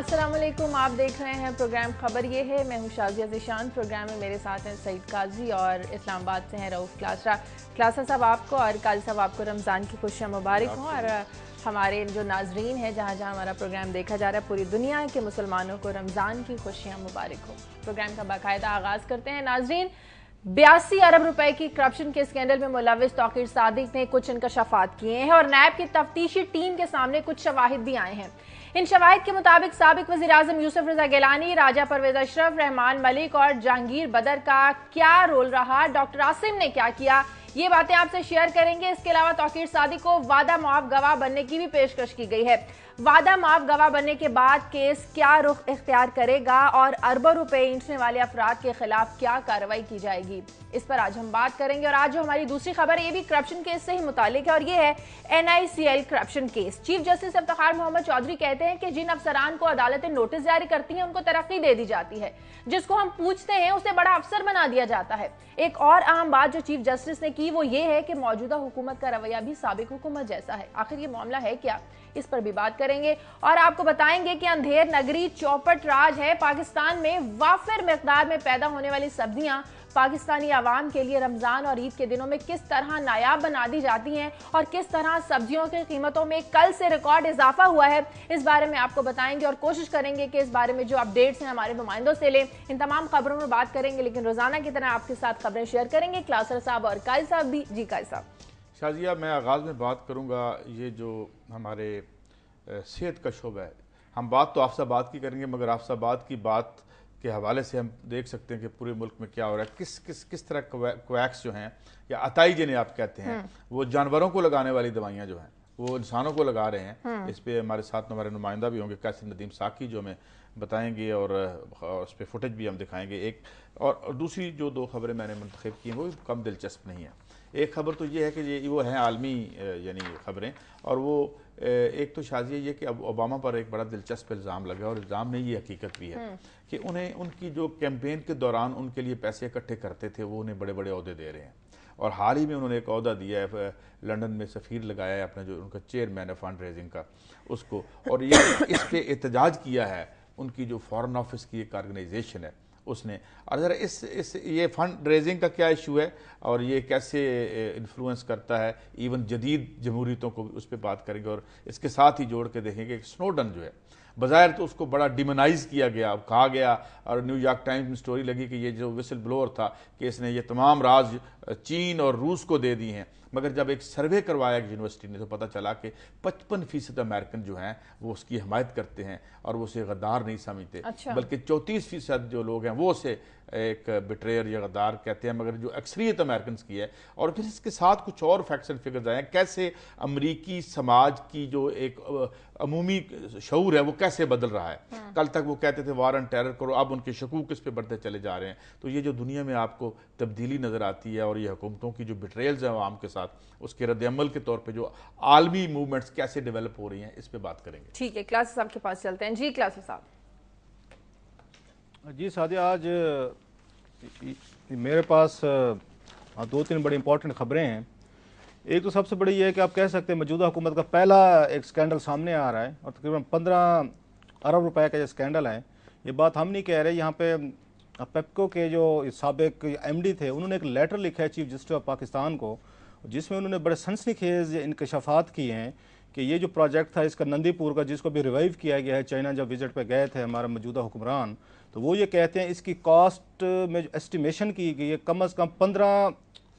अस्सलाम वालेकुम। आप देख रहे हैं प्रोग्राम खबर ये है। मैं हूं शाजिया ज़िशान। प्रोग्राम में मेरे साथ हैं सईद काजी और इस्लामाबाद से हैं रऊफ क्लासरा। क्लासा साहब आपको और काजी साहब आपको रमज़ान की खुशियाँ मुबारक हों। और हमारे जो नाजरीन हैं जहाँ जहाँ हमारा प्रोग्राम देखा जा रहा है, पूरी दुनिया के मुसलमानों को रमज़ान की खुशियाँ मुबारक हो। प्रोग्राम का बाकायदा आगाज़ करते हैं। नाजरीन, 82 अरब रुपए की करप्शन के स्कैंडल में मुलविस तौकीर सादिक ने कुछ इंकशाफात किए हैं और नैब की तफ्तीशी टीम के सामने कुछ शवाहिद भी आए हैं। इन शवाहिद के मुताबिक साबिक वज़ीर आज़म यूसुफ रज़ा गिलानी, राजा परवेज अशरफ, रहमान मलिक और जहांगीर बदर का क्या रोल रहा, डॉक्टर आसिम ने क्या किया, ये बातें आपसे शेयर करेंगे। इसके अलावा तौकीर सादिक को वादा मुआफ गवाह बनने की भी पेशकश की गई है। वादा मुआफ गवाह बनने के बाद केस क्या रुख इख्तियार करेगा और अरबों रुपए ईंटने वाले अफराद के खिलाफ क्या कार्रवाई की जाएगी, इस पर आज हम बात करेंगे। और आज जो हमारी दूसरी खबर है ये भी करप्शन केस से ही मुतालिक है और ये है NICL corruption case. Chief justice Iftikhar Muhammad Chaudhry कहते हैं कि जिन अफसरान को अदालतें नोटिस जारी करती हैं उनको तरक्की दे दी जाती है, जिसको हम पूछते हैं उसे बड़ा अफसर बना दिया जाता है। एक और अहम बात जो चीफ जस्टिस ने की वो ये है कि मौजूदा हुकूमत का रवैया भी साबिक हुकूमत जैसा है। आखिर ये मामला है क्या, इस पर भी बात करेंगे। और आपको बताएंगे कि अंधेर नगरी चौपट राज है। पाकिस्तान में वाफिर मिकदार में पैदा होने वाली सब्जियां पाकिस्तानी आवाम के लिए रमजान और ईद के दिनों में किस तरह नायाब बना दी जाती हैं और किस तरह सब्जियों की कीमतों में कल से रिकॉर्ड इजाफा हुआ है, इस बारे में आपको बताएंगे और कोशिश करेंगे कि इस बारे में जो अपडेट्स हैं हमारे नुमाइंदों से लें। इन तमाम खबरों में बात करेंगे, लेकिन रोजाना की तरह आपके साथ खबरें शेयर करेंगे क्लासर साहब और कायल साहब भी। जी कायल साहब। शाजिया, मैं आगाज़ में बात करूँगा ये जो हमारे सेहत का शोबा है। हम बात तो आफसाबाद की करेंगे, मगर आफसाबाद की बात के हवाले से हम देख सकते हैं कि पूरे मुल्क में क्या हो रहा है। किस तरह क्वैक्स जो हैं या अताई जिन्हें आप कहते हैं, वो जानवरों को लगाने वाली दवाइयाँ जो हैं वो इंसानों को लगा रहे हैं। इस पे हमारे साथ हमारे नुमाइंदा भी होंगे कैसिम नदीम साकी, जो हमें बताएंगे और उस पर फुटेज भी हम दिखाएंगे। एक और दूसरी जो दो खबरें मैंने मुंतखब की हैं वो भी कम दिलचस्प नहीं है। एक खबर तो ये है कि ये वो हैं आलमी यानी खबरें, और वो एक तो शाजिया ये कि अब ओबामा पर एक बड़ा दिलचस्प इल्ज़ाम लगा और इल्ज़ाम नहीं, ये हकीकत भी है कि उन्हें उनकी जो कैंपेन के दौरान उनके लिए पैसे इकट्ठे करते थे वो उन्हें बड़े बड़े ओहदे दे रहे हैं। और हाल ही में उन्होंने एक ओहदा दिया है, लंदन में सफ़ीर लगाया है अपना, जो उनका चेयरमैन है फंड रेजिंग का, उसको। और ये इस पर एहतजाज किया है उनकी जो फॉरेन ऑफिस की एक ऑर्गेनाइजेशन है उसने। और ज़रा इस ये फंड रेजिंग का क्या इशू है और ये कैसे इन्फ्लुएंस करता है इवन जदीद जमहूरियतों को, उस पर बात करेंगे। और इसके साथ ही जोड़ के देखेंगे कि स्नोडन जो है, बज़ाहिर तो उसको बड़ा डिमोनाइज किया गया, कहा गया, और न्यूयॉर्क टाइम्स में स्टोरी लगी कि ये जो विसल ब्लोअर था कि इसने ये तमाम राज चीन और रूस को दे दी हैं। मगर जब एक सर्वे करवाया यूनिवर्सिटी ने तो पता चला कि 55% अमेरिकन जो हैं वो उसकी हमायत करते हैं और वो उसे गद्दार नहीं समझते। अच्छा। बल्कि 34% जो लोग हैं वो उसे एक बिट्रेयर या गद्दार कहते हैं, मगर जो अक्सरियत अमेरिकन की है। और फिर इसके साथ कुछ और फैक्ट्स एंड फिगर्स आए हैं, कैसे अमरीकी समाज की जो एक अमूमी शऊर है वो कैसे बदल रहा है। कल तक वो कहते थे वार एंड टेरर करो, अब उनके शकूक इस पे बढ़ते चले जा रहे हैं। तो ये जो दुनिया में आपको तब्दीली नजर आती है और ये हुकूमतों की जो बिट्रेयल्स हैं आवाम के साथ, उसके रद्द-ए-अमल के तौर पे जो आलमी मूवमेंट्स कैसे डेवलप हो रही हैं, इस पे बात करेंगे। ठीक है, क्लासेस साहब के पास चलते हैं। जी क्लासेस साहब। जी सादिया, आज मेरे पास 2-3 बड़ी इंपॉर्टेंट खबरें हैं। एक तो सबसे बड़ी ये है कि आप कह सकते हैं मौजूदा हुकूमत का पहला एक स्कैंडल सामने आ रहा है और तकरीबन 15 अरब रुपए का ये स्कैंडल है। ये बात हम नहीं कह रहे, यहाँ पे पेप्को के जो साबिक MD थे उन्होंने एक लेटर लिखा है चीफ जस्टिस ऑफ पाकिस्तान को, जिसमें उन्होंने बड़े सनसनीखेज इंकशाफात किए हैं कि ये जो प्रोजेक्ट था इसका नंदीपुर का, जिसको भी रिवाइव किया गया है, चाइना जब विजिट पे गए थे हमारे मौजूदा हुक्मरान, तो वो ये कहते हैं इसकी कॉस्ट में जो एस्टिमेशन की गई है कम से कम 15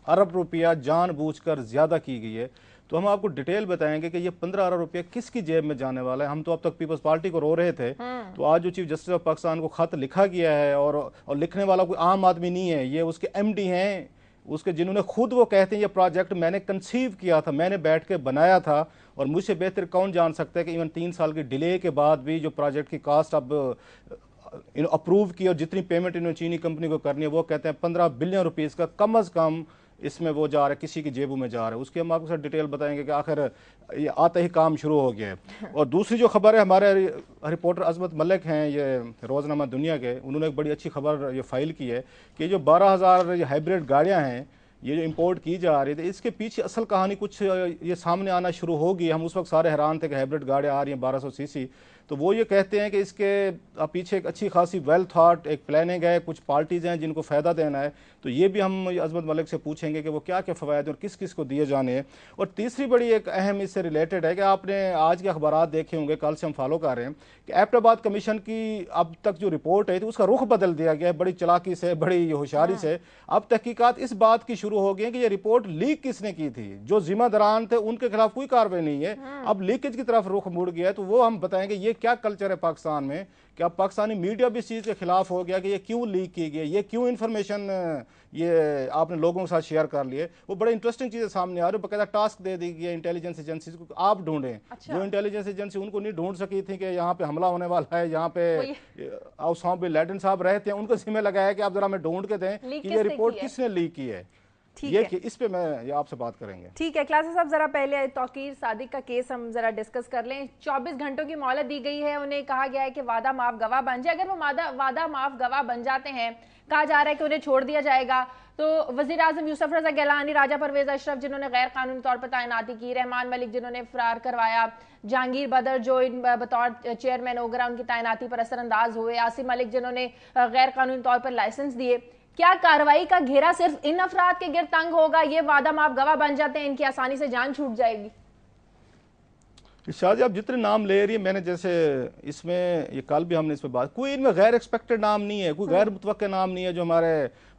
अरब रुपया जानबूझकर ज़्यादा की गई है। तो हम आपको डिटेल बताएंगे कि ये 15 अरब रुपया किसकी जेब में जाने वाला है। हम तो अब तक पीपल्स पार्टी को रो रहे थे, तो आज जो चीफ जस्टिस ऑफ पाकिस्तान को खत लिखा गया है, और लिखने वाला कोई आम आदमी नहीं है, ये उसके MD हैं, उसके जिन्होंने खुद वो कहते हैं ये प्रोजेक्ट मैंने कंसीव किया था, मैंने बैठ के बनाया था, और मुझसे बेहतर कौन जान सकता है कि इवन 3 साल की डिले के बाद भी जो प्रोजेक्ट की कास्ट अब अप्रूव की और जितनी पेमेंट इन्होंने चीनी कंपनी को करनी है, वो कहते हैं 15 बिलियन रुपीज़ का कम अज़ कम इसमें वो जा रहा है, किसी की जेबों में जा रहा है। उसकी हम आपको सर डिटेल बताएंगे कि आखिर ये आते ही काम शुरू हो गया है। और दूसरी जो खबर है, हमारे रिपोर्टर अजमत मलिक हैं ये रोज़नामा दुनिया के, उन्होंने एक बड़ी अच्छी खबर ये फाइल की है कि जो 12,000 हाइब्रिड गाड़ियाँ हैं ये जो इंपोर्ट की जा रही थी, इसके पीछे असल कहानी कुछ ये सामने आना शुरू होगी। हम उस वक्त सारे हैरान थे कि हाइब्रिड गाड़ियाँ आ रही हैं 1200 सीसी, तो वो ये कहते हैं कि इसके पीछे एक अच्छी खासी वेल थॉट एक प्लानिंग है, कुछ पार्टीज़ हैं जिनको फ़ायदा देना है। तो ये भी हम अजमत मलिक से पूछेंगे कि वो क्या क्या फ़वायद और किस किस को दिए जाने हैं। और तीसरी बड़ी एक अहम इससे रिलेटेड है कि आपने आज के अखबारात देखे होंगे, कल से हम फॉलो कर रहे हैं कि एबटाबाद कमीशन की अब तक जो रिपोर्ट है तो उसका रुख बदल दिया गया है बड़ी चालाकी से, बड़ी होशियारी से। अब तहकीकात इस बात की शुरू हो गई है कि ये रिपोर्ट लीक किसने की थी, जो जिम्मेदारान थे उनके खिलाफ कोई कार्रवाई नहीं है, अब लीकेज की तरफ रुख मुड़ गया है। तो वो हम बताएंगे ये क्या कल्चर है पाकिस्तान में, कि अब पाकिस्तानी मीडिया भी इस चीज़ के खिलाफ हो गया कि ये क्यों लीक की गई, ये क्यों इन्फॉर्मेशन ये आपने लोगों के साथ शेयर कर लिए। वो बड़े इंटरेस्टिंग चीज़ें सामने आ रही है। बाकायदा टास्क दे दी गई है इंटेलिजेंस एजेंसीज को, आप ढूंढें। जो इंटेलिजेंस एजेंसी उनको नहीं ढूंढ सकी थी कि यहाँ पे हमला होने वाला है, यहाँ पे ओसामा बिन लादेन साहब रहते हैं, उनको जिम्मे लगाया कि आप जरा हमें ढूंढ के दें कि ये रिपोर्ट किसने लीक की है। ये इस पे मैं आपसे बात करेंगे। ठीक है क्लासेस साहब, जरा पहले तौकीर सादिक का केस हम जरा डिस्कस कर लें। 24 घंटों की मोहलत दी गई है, उन्हें कहा गया है कि वादा माफ गवाह बन जाए। अगर वो वादा माफ गवाह बन जाते हैं, कहा जा रहा है कि उन्हें छोड़ दिया जाएगा, तो वज़ीर आज़म यूसुफ रज़ा गिलानी, राजा परवेज अशरफ जिन्होंने गैर कानूनी तौर पर तैनाती की, रहमान मलिक जिन्होंने फरार करवाया, जहांगीर बदर जो बतौर चेयरमैन ओगरा उनकी तैनाती पर असरअंदाज हुए, आसिम मलिक जिन्होंने गैर कानूनी तौर पर लाइसेंस दिए, क्या कार्रवाई का घेरा सिर्फ इन अफराद के गिर्द तंग होगा? ये वादा माफ गवाह बन जाते हैं, इनकी आसानी से जान छूट जाएगी? शादी आप जितने नाम ले रही है, मैंने जैसे इसमें ये कल भी हमने इस पर बात, कोई इनमें गैर एक्सपेक्टेड नाम नहीं है, कोई गैर मुतवक्के नाम नहीं है जो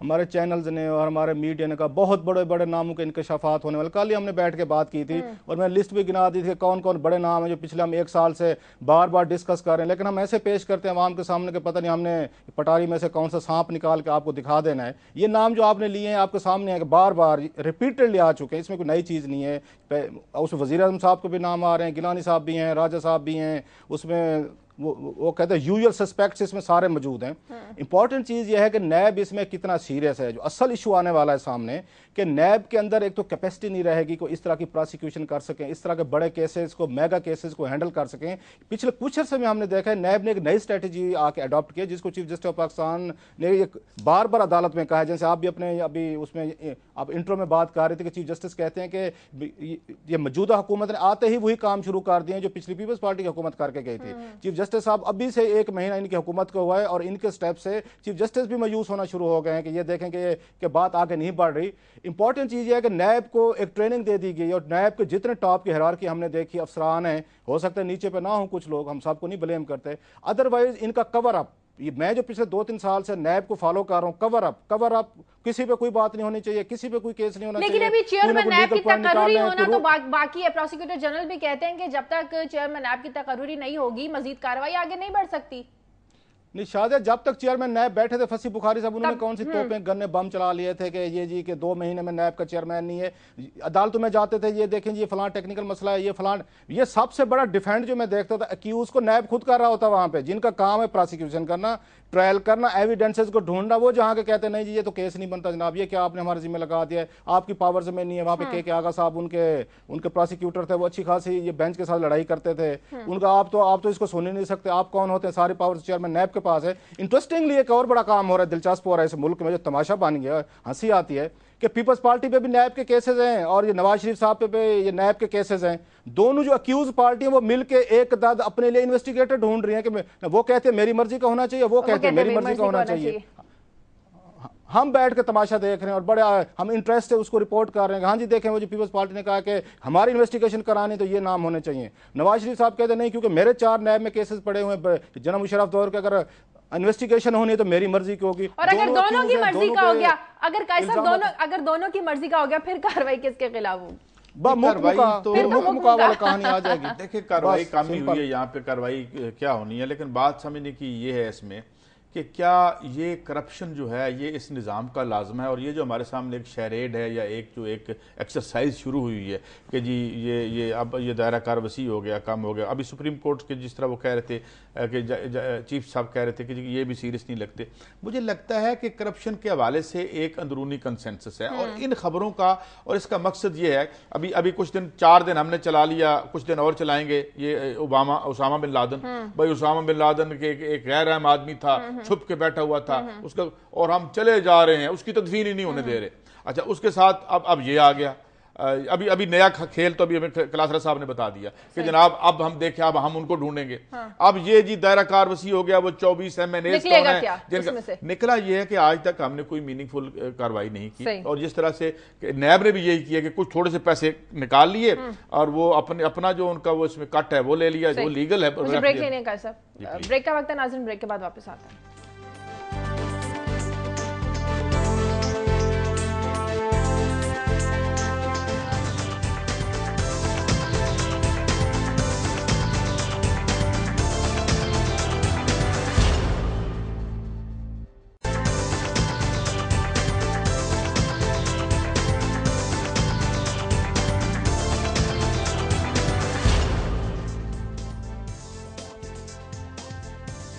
हमारे चैनल्स ने और हमारे मीडिया ने कहा बहुत बड़े बड़े नामों के इंकशाफात होने वाले। कल ही हमने बैठ के बात की थी और मैं लिस्ट भी गिना दी थी कौन कौन बड़े नाम है जो पिछले हम 1 साल से बार बार डिस्कस कर रहे हैं, लेकिन हम ऐसे पेश करते हैं आवाम के सामने के पता नहीं हमने पटारी में से कौन सा सांप निकाल के आपको दिखा देना है। ये नाम जो आपने लिए हैं आपके सामने है कि बार बार रिपीटेडली आ चुके हैं, इसमें कोई नई चीज़ नहीं है। उसमें वज़ीर आज़म साहब के भी नाम आ रहे हैं, गिलानी साहब भी हैं, राजा साहब भी हैं, उसमें वो कहते हैं यूजुअल सस्पेक्ट्स इसमें सारे मौजूद हैं। इंपॉर्टेंट चीज़ यह है कि नैब इसमें कितना सीरियस है। जो असल इशू आने वाला है सामने कि नैब के अंदर एक तो कैपेसिटी नहीं रहेगी को इस तरह की प्रोसिक्यूशन कर सकें, इस तरह के बड़े केसेस को, मेगा केसेस को हैंडल कर सकें। पिछले कुछ अर्से में हमने देखा है नैब ने एक नई स्ट्रेटजी आके अडॉप्ट की जिसको चीफ जस्टिस ऑफ पाकिस्तान ने एक बार बार अदालत में कहा है। जैसे आप भी अपने अभी उसमें आप इंट्रो में बात कर रहे थे कि चीफ जस्टिस कहते हैं कि ये मौजूदा हुकूमत ने आते ही वही काम शुरू कर दिए जो पिछली पीपल्स पार्टी की हुकूमत करके गई थी। चीफ जस्टिस साहब अभी से 1 महीना इनकी हुकूमत को हुआ है और इनके स्टेप से चीफ जस्टिस भी मायूस होना शुरू हो गए हैं कि ये देखें कि बात आगे नहीं बढ़ रही। इंपॉर्टेंट चीज़ यह है कि नैब को एक ट्रेनिंग दे दी गई और नैब के जितने टॉप की हायरार्की हमने देखी, अफसरान हैं, हो सकता है नीचे पे ना हो कुछ लोग, हम सबको नहीं ब्लेम करते, अदरवाइज इनका कवर अप, मैं जो पिछले 2-3 साल से नैब को फॉलो कर रहा हूँ, कवर अप किसी पे कोई बात नहीं होनी चाहिए, किसी पे कोई केस नहीं होना चाहिए। लेकिन अभी चेयरमैन नैब की तकर्री होना तो बाकी है। प्रोसिक्यूटर जनरल भी कहते हैं कि जब तक चेयरमैन नैब की तकर्री नहीं होगी मजीद कार्रवाई आगे नहीं बढ़ सकती। नहीं शायद जब तक चेयरमैन नैब बैठे थे फसी बुखारी साहब, उन्होंने कौन सी तोपें गन्ने बम चला लिए थे कि ये जी के 2 महीने में नैब का चेयरमैन नहीं है। अदालतों में जाते थे, ये देखें जी ये फलां टेक्निकल मसला है, ये फलां, ये सबसे बड़ा डिफेंड जो मैं देखता था अक्यूज को नैब खुद कर रहा होता वहां पे, जिनका काम है प्रोसिक्यूशन करना, ट्रायल करना, एविडेंसेस को ढूंढना, वो जहां के कहते नहीं जी ये तो केस नहीं बनता जनाब, ये क्या आपने हमारे जिम्मे लगा दिया है, आपकी पावर्स में नहीं है। वहां पे के आगा साहब उनके प्रोसिक्यूटर थे, वो अच्छी खासी ये बेंच के साथ लड़ाई करते थे, उनका आप तो इसको सुन ही नहीं सकते, आप कौन होते हैं, सारी पावर्स चेयरमैन नैब के पास है। इंटरेस्टिंगली एक और बड़ा काम हो रहा है, दिलचस्प हो रहा है इस मुल्क में, जो तमाशा बन गया, हंसी आती है कि पीपल्स पार्टी पे भी नैब के केसेस हैं और ये नवाज शरीफ साहब पे ये नैब के केसेस हैं। दोनों जो अक्यूज पार्टी हैं वो मिलके एक दाद अपने लिए इन्वेस्टिगेटर ढूंढ रही हैं कि वो कहते हैं मेरी मर्जी का होना चाहिए, वो कहते हैं मेरी मर्जी का होना चाहिए। हम बैठ के तमाशा देख रहे हैं और बड़े हम इंटरेस्ट से उसको रिपोर्ट कर रहे हैं। हाँ जी देखें वो जो पीपल्स पार्टी ने कहा कि हमारी इन्वेस्टिगेशन करानी तो ये नाम होने चाहिए। नवाज शरीफ साहब कहते नहीं क्योंकि मेरे 4 नैब में केसेस पड़े हुए हैं, जनाब मुशर्रफ दौर के अगर इन्वेस्टिगेशन होनी है तो मेरी मर्जी की होगी। और अगर दोनों की मर्जी का हो गया, अगर दोनों की मर्जी का हो गया फिर कार्रवाई किसके खिलाफ होगी? मुकाबला कहानी आ जाएगी। देखिए कार्रवाई काफी हुई है यहाँ पे, कार्रवाई क्या होनी है, लेकिन बात समझने की ये है इसमें कि क्या ये करप्शन जो है ये इस निज़ाम का लाजमा है, और ये जो हमारे सामने एक शहरेड है या एक एक्सरसाइज शुरू हुई है कि जी ये अब ये दायरा कार वसी हो गया, कम हो गया। अभी सुप्रीम कोर्ट के जिस तरह वो कह रहे थे कि चीफ साहब कह रहे थे कि ये भी सीरियस नहीं लगते, मुझे लगता है कि करप्शन के हवाले से एक अंदरूनी कंसेंसस है और इन खबरों का, और इसका मकसद ये है अभी कुछ दिन 4 दिन हमने चला लिया, कुछ दिन और चलाएंगे, ये उसामा बिन लादेन, भाई उसामा बिन लादेन के एक गैर अहम आदमी था, छुप के बैठा हुआ था उसका, और हम चले जा रहे हैं, उसकी तदफीन ही नहीं होने दे रहे। अच्छा उसके साथ अब ये आ गया, अभी अभी नया खेल तो अभी हमें क्लासरा साहब ने बता दिया कि जनाब अब हम देखें, अब हम उनको ढूंढेंगे। अब ये जी दायरा कार वसी हो गया, वो 24 MNA जिनका निकला ये है कि आज तक हमने कोई मीनिंगफुल कार्रवाई नहीं की, और जिस तरह से नैब ने भी यही किया कि कुछ थोड़े से पैसे निकाल लिए और वो अपना जो उनका वो इसमें कट है वो ले लिया, जो लीगल है। ब्रेक लेने का सर, ब्रेक का वक्त है नाज़रीन, ब्रेक के बाद वापस आता है।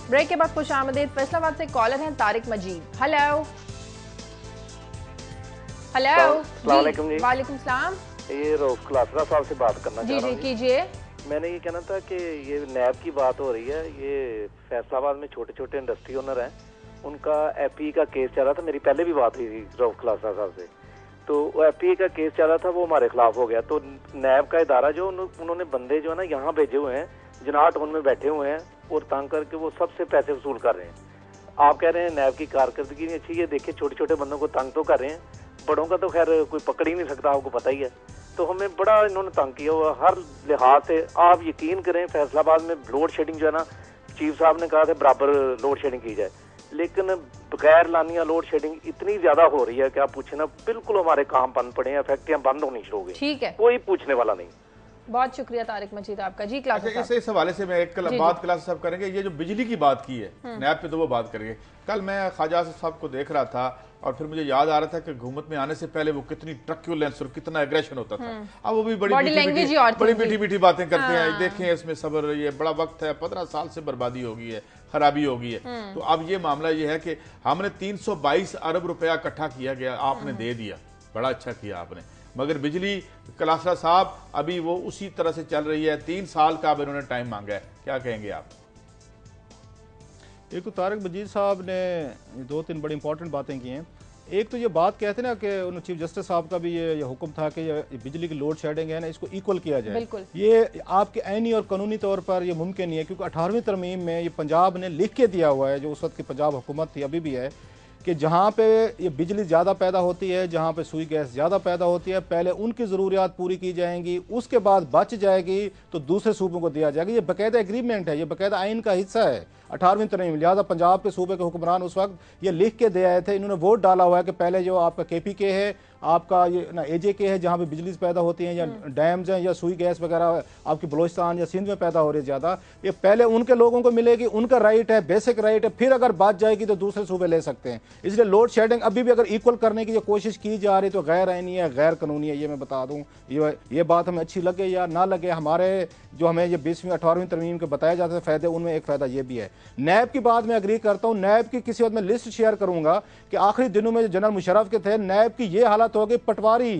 ब्रेक के बाद खुश आमदीद। फैसलाबाद से कॉलर हैं तारिक मजीद। हेलो जी। वालेकुम सलाम। ये रऊफ क्लासरा साहब से बात करना चाह रहा हूं। जी कीजिए। मैंने ये कहना था कि ये नैब की बात हो रही है, ये फैसलाबाद में छोटे छोटे इंडस्ट्री ओनर हैं, उनका FPE का केस चल रहा था। मेरी पहले भी बात हुई थी रऊफ क्लासरा साहब से, तो वो FPE का केस चल रहा था, वो हमारे खिलाफ हो गया। तो नैब का इदारा जो उन्होंने बंदे जो है ना यहाँ भेजे हुए हैं, जिन्हां टाउन में बैठे हुए हैं और तंग करके वो सबसे पैसे वसूल कर रहे हैं। आप कह रहे हैं नैब की कारकर्दगी नहीं अच्छी, ये देखिए छोटे छोटे बंदों को तंग तो कर रहे हैं, बड़ों का तो खैर कोई पकड़ ही नहीं सकता, आपको पता ही है। तो हमें बड़ा इन्होंने तंग किया हुआ हर लिहाज से। आप यकीन करें फैसलाबाद में लोड शेडिंग जो है ना, चीफ साहब ने कहा था बराबर लोड शेडिंग की जाए, लेकिन बगैर लानिया लोड शेडिंग इतनी ज्यादा हो रही है कि आप पूछे ना, बिल्कुल हमारे काम बंद पड़े हैं, फैक्ट्रियां बंद होनी शुरू हो गई। ठीक है, कोई पूछने वाला नहीं। बहुत शुक्रिया तारिक मजीद आपका। जी क्लास इस हवाले से मैं एक बात क्लास साहब करेंगे, ये जो बिजली की बात की है नैब पे, तो वो बात करेंगे। कल मैं ख्वाजा साहब को देख रहा था और फिर मुझे याद आ रहा था कि हुकूमत में आने से पहले वो कितनी ट्रक्यूलेंस और कितना एग्रेशन होता था। अब वो भी बड़ी मीठी मीठी बातें करते हैं। देखें इसमें सब्र, ये बड़ा वक्त है, 15 साल से बर्बादी हो गई है, खराबी हो गई है। तो अब ये मामला ये है कि हमने 322 अरब रुपया इकट्ठा किया गया, आपने दे दिया, बड़ा अच्छा किया आपने, मगर बिजली क्लासरा साहब अभी वो उसी तरह से चल रही है। 3 साल का अब इन्होंने टाइम मांगा है, क्या कहेंगे आप? एक तो तारिक मजीद साहब ने 2-3 बड़ी इंपॉर्टेंट बातें की हैं। एक तो ये बात कहते हैं ना कि उन चीफ जस्टिस साहब का भी ये हुक्म था कि ये बिजली की लोड शेडिंग है ना, इसको इक्वल किया जाए। ये आपके आईनी और कानूनी तौर पर ये मुमकिन नहीं है, क्योंकि 18वीं तरमीम में ये पंजाब ने लिख के दिया हुआ है, जो उस वक्त की पंजाब हुकूमत थी, अभी भी है, कि जहाँ पे ये बिजली ज़्यादा पैदा होती है, जहाँ पे सुई गैस ज़्यादा पैदा होती है, पहले उनकी ज़रूरियात पूरी की जाएंगी, उसके बाद बच जाएगी तो दूसरे सूबों को दिया जाएगा। ये बाकायदा एग्रीमेंट है, ये बाकायदा आइन का हिस्सा है 18वीं तरमीम। लिहाजा पंजाब के सूबे के हुक्मरान उस वक्त ये लिख के दे आए थे, इन्होंने वोट डाला हुआ है कि पहले जो आपका KPK है, आपका ये ना AJK है, जहाँ पे बिजली पैदा होती है, या डैम्स हैं, या सुई गैस वगैरह आपकी बलोचिस्तान या सिंध में पैदा हो रही है ज़्यादा, ये पहले उनके लोगों को मिलेगी, उनका राइट है, बेसिक राइट है, फिर अगर बात जाएगी तो दूसरे सूबे ले सकते हैं। इसलिए लोड शेडिंग अभी भी अगर इक्वल करने की जो कोशिश की जा रही तो गैर आईनी है, गैर कानूनी है। ये मैं बता दूँ, ये बात हमें अच्छी लगे या ना लगे, हमारे जो हमें ये 20वीं 18वीं तरमीम के बताए जाते हैं फ़ायदे, उनमें एक फ़ायदा ये भी है। नैब की बात मैं एग्री करता हूँ, नैब की किसी वक्त मैं लिस्ट शेयर करूँगा कि आखिरी दिनों में जो जनरल मुशर्रफ के थे, नैब की ये हालत हो गई, पटवारी,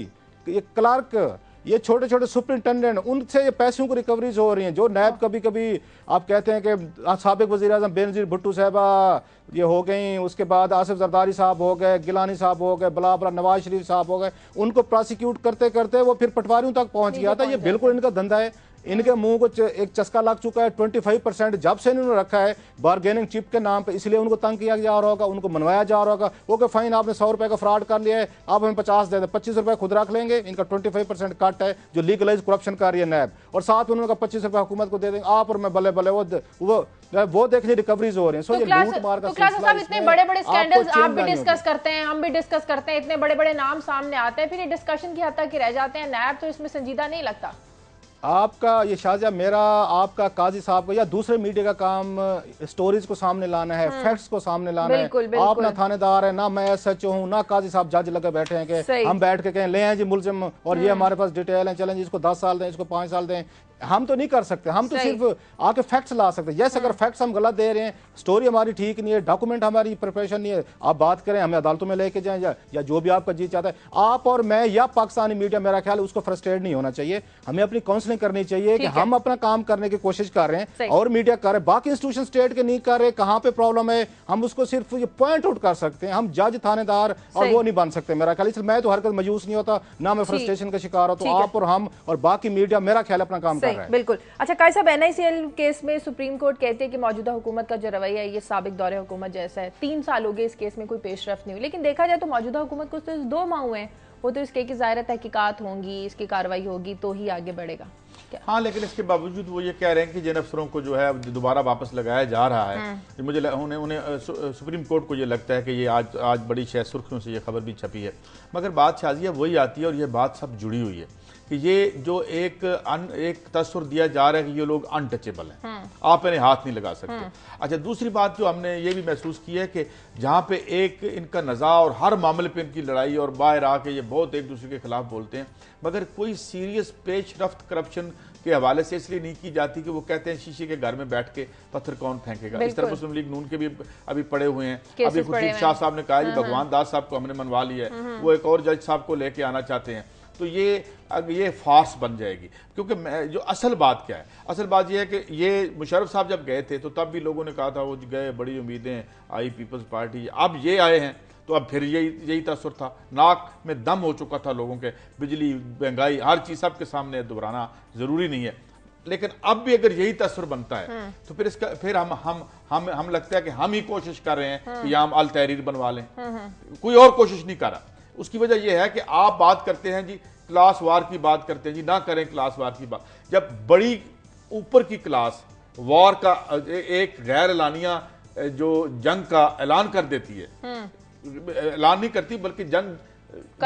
ये क्लार्क, ये छोटे छोटे सुपरिटेंडेंट, उनसे ये पैसों की रिकवरीज हो रही हैं, जो नैब कभी कभी आप कहते हैं कि साबिक वज़ीर आज़म बेनज़ीर भुट्टो साहबा ये हो गई, उसके बाद आसिफ जरदारी साहब हो गए, गिलानी साहब हो गए, बला नवाज शरीफ साहब हो गए, उनको प्रोसिक्यूट करते करते वो फिर पटवारियों तक पहुंच गया था। ये बिल्कुल इनका धंधा है, इनके मुंह को एक चस्का लग चुका है। 25% जब से इन्होंने रखा है बारगेनिंग चिप के नाम पे, इसलिए उनको तंग किया जा रहा होगा, उनको मनवाया जा रहा होगा। वो कि फाइन आपने 100 रुपए का फ्रॉड कर लिया है, आप हमें 50 दे दें, 25 रुपए खुद रख लेंगे। इनका 25% कट है जो लीगलाइज करप्शन कर रही है नैब, और साथ में उन्होंने 25 रुपए हुकूमत को दे देंगे आप और मैं, बल्ले बल्ले वो देखिए रिकवरीज हो रही है। सो ये लूट मार का सिलसिला, इतने बड़े बड़े स्कैंडल्स आप भी डिस्कस करते हैं, हम भी डिस्कस करते हैं, इतने बड़े बड़े नाम सामने आते हैं, फिर ये डिस्कशन की हद तक ही रह जाते हैं। नैब तो इसमें संजीदा नहीं लगता। आपका ये शाहजहा, मेरा, आपका, काजी साहब का या दूसरे मीडिया का काम स्टोरीज को सामने लाना है, फैक्ट्स को सामने लाना है। आप ना थानेदार है, ना मैं SHO हूँ, ना काजी साहब जज लगे बैठे हैं कि हम बैठ के कहें ले आए जी मुलजिम और ये हमारे पास डिटेल है, चलें जी इसको 10 साल दें, इसको 5 साल दें। हम तो नहीं कर सकते, हम तो सिर्फ आके फैक्ट्स ला सकते हैं। यस, अगर फैक्ट्स हम गलत दे रहे हैं, स्टोरी हमारी ठीक नहीं है, डॉक्यूमेंट हमारी प्रिपरेशन नहीं है, आप बात करें, हमें अदालतों में लेके जाएं या जो भी आपका जी चाहता है, आप और मैं या पाकिस्तानी मीडिया, मेरा ख्याल उसको फ्रस्ट्रेट नहीं होना चाहिए। हमें अपनी काउंसलिंग करनी चाहिए कि हम अपना काम करने की कोशिश कर रहे हैं और मीडिया कर रहे हैं, बाकी इंस्टीट्यूशन स्टेट के नहीं कर रहे, कहाँ पे प्रॉब्लम है हम उसको सिर्फ ये पॉइंट आउट कर सकते हैं। हम जज, थानेदार और वो नहीं बन सकते मेरा ख्याल। इसलिए मैं तो हरकत मायूस नहीं होता, ना मैं फ्रस्ट्रेशन का शिकार होता। तो आप और हम और बाकी मीडिया मेरा ख्याल अपना काम कर रहा है। बिल्कुल। अच्छा काजी साहब, NICL केस में सुप्रीम कोर्ट कहते हैं कि मौजूदा हुकूमत का जो रवैया है ये साबिक दौरे हुकूमत जैसा है। 3 साल हो गए इस केस में कोई पेशरफ्त नहीं हुई, लेकिन देखा जाए तो मौजूदा हुकूमत को सिर्फ 2 माह हुए हैं। वो तो इसके की ज़ाहिर तहकीकात होंगी, इसकी कार्रवाई होगी तो ही आगे बढ़ेगा। हाँ, लेकिन इसके बावजूद वो ये कह रहे हैं कि जिन अफसरों को जो है दोबारा वापस लगाया जा रहा है, मुझे उन्हें सुप्रीम कोर्ट को ये लगता है कि ये आज बड़ी शायद सुर्खियों से ये खबर भी छपी है, मगर बात शाजिया वही आती है और ये बात सब जुड़ी हुई है कि ये जो एक तस्वर दिया जा रहा है कि ये लोग अनटचेबल हैं, आप इन्हें हाथ नहीं लगा सकते। अच्छा, दूसरी बात जो हमने ये भी महसूस की है कि जहाँ पे एक इनका नज़ा और हर मामले पे इनकी लड़ाई और बाहर आके ये बहुत एक दूसरे के खिलाफ बोलते हैं, मगर कोई सीरियस पेशरफ्त करप्शन के हवाले से इसलिए नहीं की जाती कि वो कहते हैं शीशे के घर में बैठ के पत्थर कौन फेंकेगा। इस तरह मुस्लिम लीग नून के भी अभी पड़े हुए हैं। अभी खुर्शीद शाह साहब ने कहा कि भगवान दास साहब को हमने मनवा लिया है, वो एक और जज साहब को लेके आना चाहते हैं। तो ये फार्स बन जाएगी, क्योंकि जो असल बात क्या है, असल बात ये है कि ये मुशर्रफ साहब जब गए थे तो तब भी लोगों ने कहा था वो गए, बड़ी उम्मीदें आई पीपल्स पार्टी, अब ये आए हैं तो अब फिर यही तस्वर था, नाक में दम हो चुका था लोगों के, बिजली, महंगाई, हर चीज़ सबके सामने दोहराना ज़रूरी नहीं है, लेकिन अब भी अगर यही तस्वर बनता है तो फिर हम लगता है कि हम ही कोशिश कर रहे हैं कि यहाँ अल तहरीर बनवा लें, कोई और कोशिश नहीं कर रहा। उसकी वजह यह है कि आप बात करते हैं जी क्लास वार की बात करते हैं जी, ना करें क्लास वार की बात। जब बड़ी ऊपर की क्लास वार का एक गैर एलानिया जो जंग का ऐलान कर देती है, ऐलान नहीं करती बल्कि जंग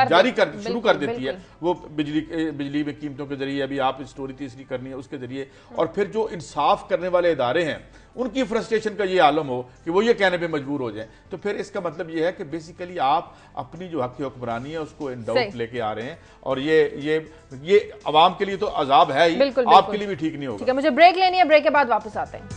जारी कर शुरू कर देती है, वो बिजली में कीमतों के जरिए, अभी आप स्टोरी तीसरी करनी है उसके जरिए, और फिर जो इंसाफ करने वाले इदारे हैं उनकी फ्रस्ट्रेशन का ये आलम हो कि वो ये कहने पे मजबूर हो जाए, तो फिर इसका मतलब ये है कि बेसिकली आप अपनी जो हक हुक्मरानी है उसको इन डाउट लेके आ रहे हैं, और ये अवाम के लिए तो अजाब है ही, आपके लिए भी ठीक नहीं होगा। ठीक है, मुझे ब्रेक लेनी है, ब्रेक के बाद वापस आते हैं।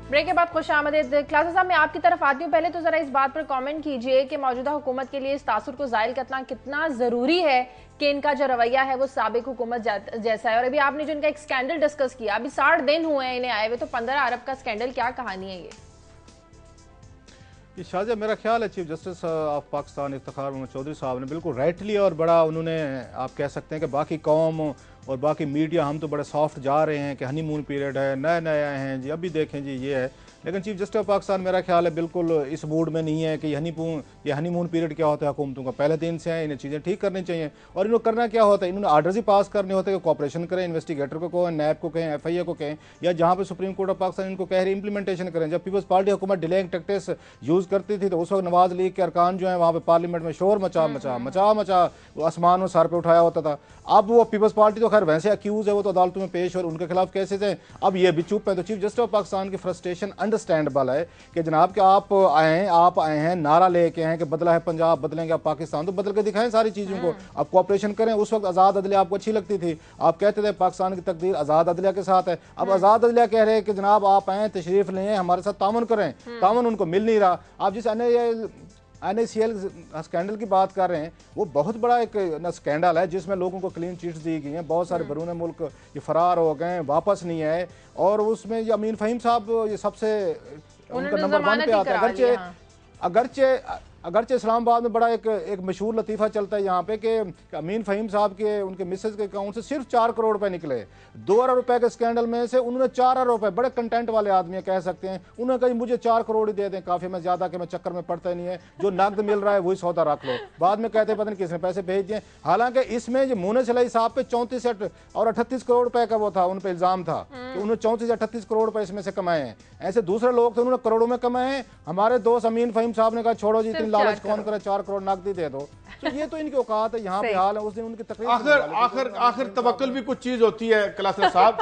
ब्रेक के बाद खुश आमदीद। क्लास साहब मैं आपकी तरफ आती हूँ, पहले तो जरा इस बात पर कमेंट कीजिए कि मौजूदा हुकूमत के लिए इस तासुर को ज़ाहिर करना कितना ज़रूरी है कि इनका जो रवैया है वो साबिक हुकूमत जैसा है। और अभी आपने जो इनका एक स्कैंडल डिस्कस किया, अभी 60 दिन हुए हैं इन्हें आए हुए, तो 15 अरब का स्कैंडल, क्या कहानी है ये? शाहजहा, मेरा ख्याल है chief justice of Pakistan Iftikhar Muhammad Chaudhry साहब ने बिल्कुल राइटली और बड़ा उन्होंने, आप कह सकते हैं कि बाकी कौम और बाकी मीडिया हम तो बड़े सॉफ्ट जा रहे हैं कि हनीमून पीरियड है, नए आए हैं जी, अभी देखें जी ये है, लेकिन चीफ जस्टिस ऑफ पाकिस्तान मेरा ख्याल है बिल्कुल इस मूड में नहीं है कि ये हनीमून पीरियड क्या होता है हुकूमतों का, पहले दिन से है, इन्हें चीज़ें ठीक करनी चाहिए। और इन्होंने करना क्या होता है, इन्होंने आर्डर्स ही पास करने होते हैं कि कॉपरेशन करें, इन्वेस्टिगेटर को कहें, नैब को कहें, FIA को कहें, या जहाँ पर सुप्रीम कोर्ट ऑफ पाकिस्तान इनको कह रही इंप्लीमेंटेशन करें। जब पीपल्स पार्टी हुकूमत डिलेइंग टैक्टिक्स यूज़ करती थी तो उस वक्त नवाज लीग के अरकान जो है वहाँ पर पार्लियामेंट में शोर मचा आसमान में सर पे उठाया होता था। अब वो पीपल्स पार्टी तो खैर वैसे अक्यूज है, वो तो अदालतों में पेश और उनके खिलाफ केसेज हैं, अब ये भी चुप है। तो चीफ जस्टिस ऑफ पाकिस्तान की फ्रस्ट्रेशन अंडरस्टैंडेबल है कि जनाब कि आप आए हैं नारा लेके हैं कि बदला है पंजाब, बदलेंगे आप पाकिस्तान, तो बदल के दिखाएं सारी चीज़ों को, आप कोऑपरेशन करें। उस वक्त आज़ाद अदलिया आपको अच्छी लगती थी, आप कहते थे पाकिस्तान की तकदीर आज़ाद अदलिया के साथ है। अब आज़ाद अदलिया कह रहे हैं कि जनाब आप आएँ, तशरीफ लें, हमारे साथ तामुन करें, तामुन उनको मिल नहीं रहा। आप जिस NICL स्कैंडल की बात कर रहे हैं वो बहुत बड़ा एक स्कैंडल है जिसमें लोगों को क्लीन चिट्स दी गई हैं, बहुत सारे बैरून मुल्क ये फरार हो गए, वापस नहीं आए, और उसमें ये अमीन फ़हीम साहब ये सबसे उनका नंबर 1 पे आता है। अगरचे इस्लामाबाद में बड़ा एक मशहूर लतीफ़ा चलता है यहाँ पे कि अमीन फ़हीम साहब के उनके मिसेज के अकाउंट से सिर्फ 4 करोड़ रुपए निकले। 2 अरब रुपए के स्कैंडल में से उन्होंने 4 अरब रुपए, बड़े कंटेंट वाले आदमी कह सकते हैं, उन्होंने कहा मुझे 4 करोड़ ही दे दें, काफ़ी मैं ज़्यादा कि मैं चक्कर में पड़ता ही नहीं है, जो नकद मिल रहा है वही सौदा रख लो। बाद में कहते हैं पता नहीं किसने पैसे भेज दिए। हालांकि इसमें जो मुनस अलई साहब पे 34 और 38 करोड़ रुपए का वो था, उन पर इल्ज़ाम था कि उन्होंने 34 या 38 करोड़ रुपए इसमें से कमाए हैं। ऐसे दूसरे लोग थे उन्होंने करोड़ों में कमाए हैं। हमारे दोस्त अमीन फ़हीम साहब ने कहा छोड़ो जी, इतनी लालच कौन करे, 4 करोड़ नकदी दे दो। तो ये तो इनकी औकात है, यहाँ पे हाल है। उस दिन उनकी तकरीर आखिर तवक्कुल भी कुछ चीज होती है क्लासर साहब।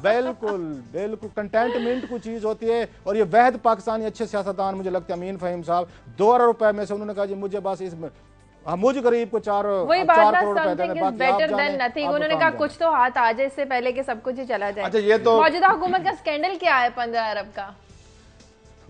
बिल्कुल बिल्कुल कंटेंटमेंट कुछ चीज होती है। और ये वहद पाकिस्तानी अच्छे सियासतदान मुझे लगता है अमीन फ़हीम साहब 2 अरब रुपए में से उन्होंने कहा जी मुझे बस इसमें मुझे गरीब को 4 करोड़ रुपए देने, बाकी आप जाने। उन्होंने कहा कुछ तो हाथ आ जाए इससे पहले कि सब कुछ ही चला जाए। अच्छा, ये तो मौजूदा हुकूमत का स्कैंडल क्या है 15 अरब का?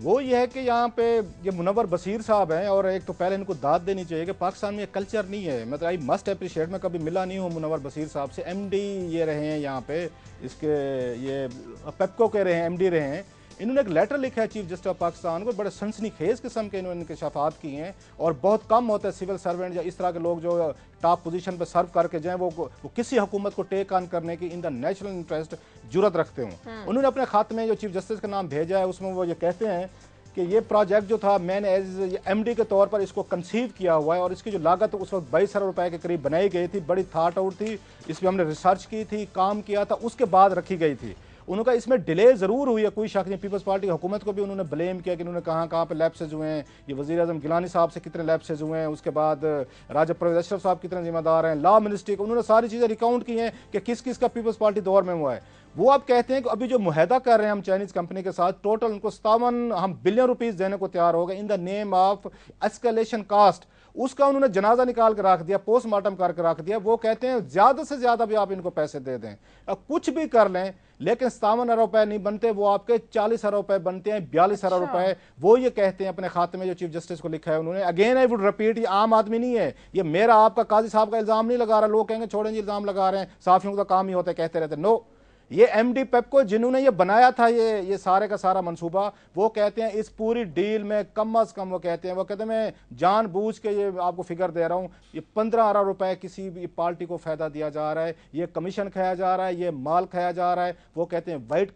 वो ये है कि यहाँ पे ये मुनव्वर बशीर साहब हैं, और एक तो पहले इनको दाद देनी चाहिए कि पाकिस्तान में ये कल्चर नहीं है। मतलब आई मस्ट अप्रिशिएट, मैं कभी मिला नहीं हूँ मुनव्वर बशीर साहब से। एमडी ये रहे हैं यहाँ पे, इसके ये पेप्को के रहे हैं, एमडी रहे हैं। इन्होंने एक लेटर लिखा है चीफ जस्टिस ऑफ पाकिस्तान को, बड़े सनसनीखेज किस्म के इन्होंने इंकशाफात किए हैं। और बहुत कम होता है सिविल सर्वेंट या इस तरह के लोग जो टॉप पोजीशन पे सर्व करके जाएं वो किसी हुकूमत को टेक ऑन करने की इन द नेशनल इंटरेस्ट जुरत रखते हों। उन्होंने अपने खाते में जो चीफ जस्टिस का नाम भेजा है उसमें वो ये कहते हैं कि ये प्रोजेक्ट जो था मैंने एज एमडी के तौर पर इसको कंसीव किया हुआ है, और इसकी जो लागत उस वक्त 22 अरब रुपए के करीब बनाई गई थी, बड़ी थाट आउट थी, इस पर हमने रिसर्च की थी, काम किया था, उसके बाद रखी गई थी। उनका इसमें डिले ज़रूर हुई है, कोई शक नहीं। पीपल्स पार्टी हुकूमत को भी उन्होंने ब्लेम किया कि उन्होंने कहाँ पे लैप्सेज हुए हैं, ये वज़ीर आज़म गिलानी साहब से कितने लैप्सेज हुए हैं, उसके बाद राजा परवेज़ अशरफ साहब कितने जिम्मेदार हैं, लॉ मिनिस्ट्री को उन्होंने सारी चीज़ें रिकाउंट की हैं कि किस किस का पीपल्स पार्टी दौर में हुआ है। वो आप कहते हैं कि अभी जो मुआहदा कर रहे हैं हम चाइनीज़ कंपनी के साथ, टोटल उनको 57 हम बिलियन रुपीज़ देने को तैयार हो गए in the name of escalation cost. उसका उन्होंने जनाजा निकाल कर रख दिया, पोस्टमार्टम करके रख दिया। वो कहते हैं ज़्यादा से ज़्यादा भी आप इनको पैसे दे दें, अब कुछ भी कर लें, लेकिन 57 अरब रुपए नहीं बनते, वो आपके 40 अरब रुपए बनते हैं, 42 अरब रुपए। वो ये कहते हैं अपने खाते में, जो चीफ जस्टिस को लिखा है उन्होंने। अगेन आई वुड रिपीट, ये आम आदमी नहीं है, ये मेरा आपका काजी साहब का इल्जाम नहीं लगा रहा। लोग कहेंगे छोड़ें जी इल्जाम लगा रहे हैं, साफियों का काम ही होता है, कहते रहते। नो, ये एमडी पेप्को जिन्होंने ये बनाया था ये सारे का सारा मंसूबा, वो कहते हैं इस पूरी डील में कम अज कम वो कहते हैं मैं जानबूझ के ये आपको फिगर दे रहा हूँ, ये 15 अरब रुपए किसी भी पार्टी को फायदा दिया जा रहा है, ये कमीशन खाया जा रहा है, ये माल खाया जा रहा है। वो कहते हैं वाइट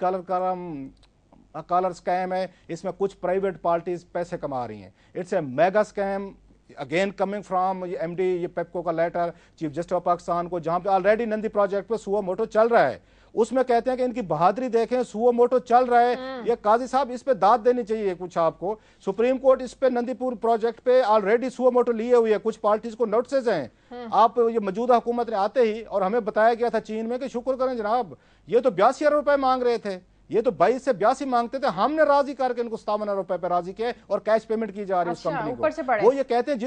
कॉलर स्कैम है, इसमें कुछ प्राइवेट पार्टीज पैसे कमा रही हैं, it's a mega scam. Again coming from MD ये पेप्को का letter chief justice of Pakistan को, जहां पे ऑलरेडी नंदी प्रोजेक्ट पे सुओ मोटो चल रहा है, उसमें कहते हैं कि इनकी बहादुरी देखें, सुओ मोटो चल रहा है। ये काजी साहब इस पे दाद देनी चाहिए कुछ आपको। सुप्रीम कोर्ट इस पे नंदीपुर प्रोजेक्ट पे ऑलरेडी सुओ मोटो लिए हुई है, कुछ पार्टीज को नोटिस हैं। आप ये मौजूदा हुकूमत ने आते ही, और हमें बताया गया था चीन में कि शुक्र करें जनाब, ये तो 82 अरब रुपए मांग रहे थे, ये तो 22 से 82 मांगते थे, हमने राजी करके इनको 57 अरब रुपए पे राजी किया, और कैश पेमेंट की जा रही है उस कंपनी को। वो ये कहते हैं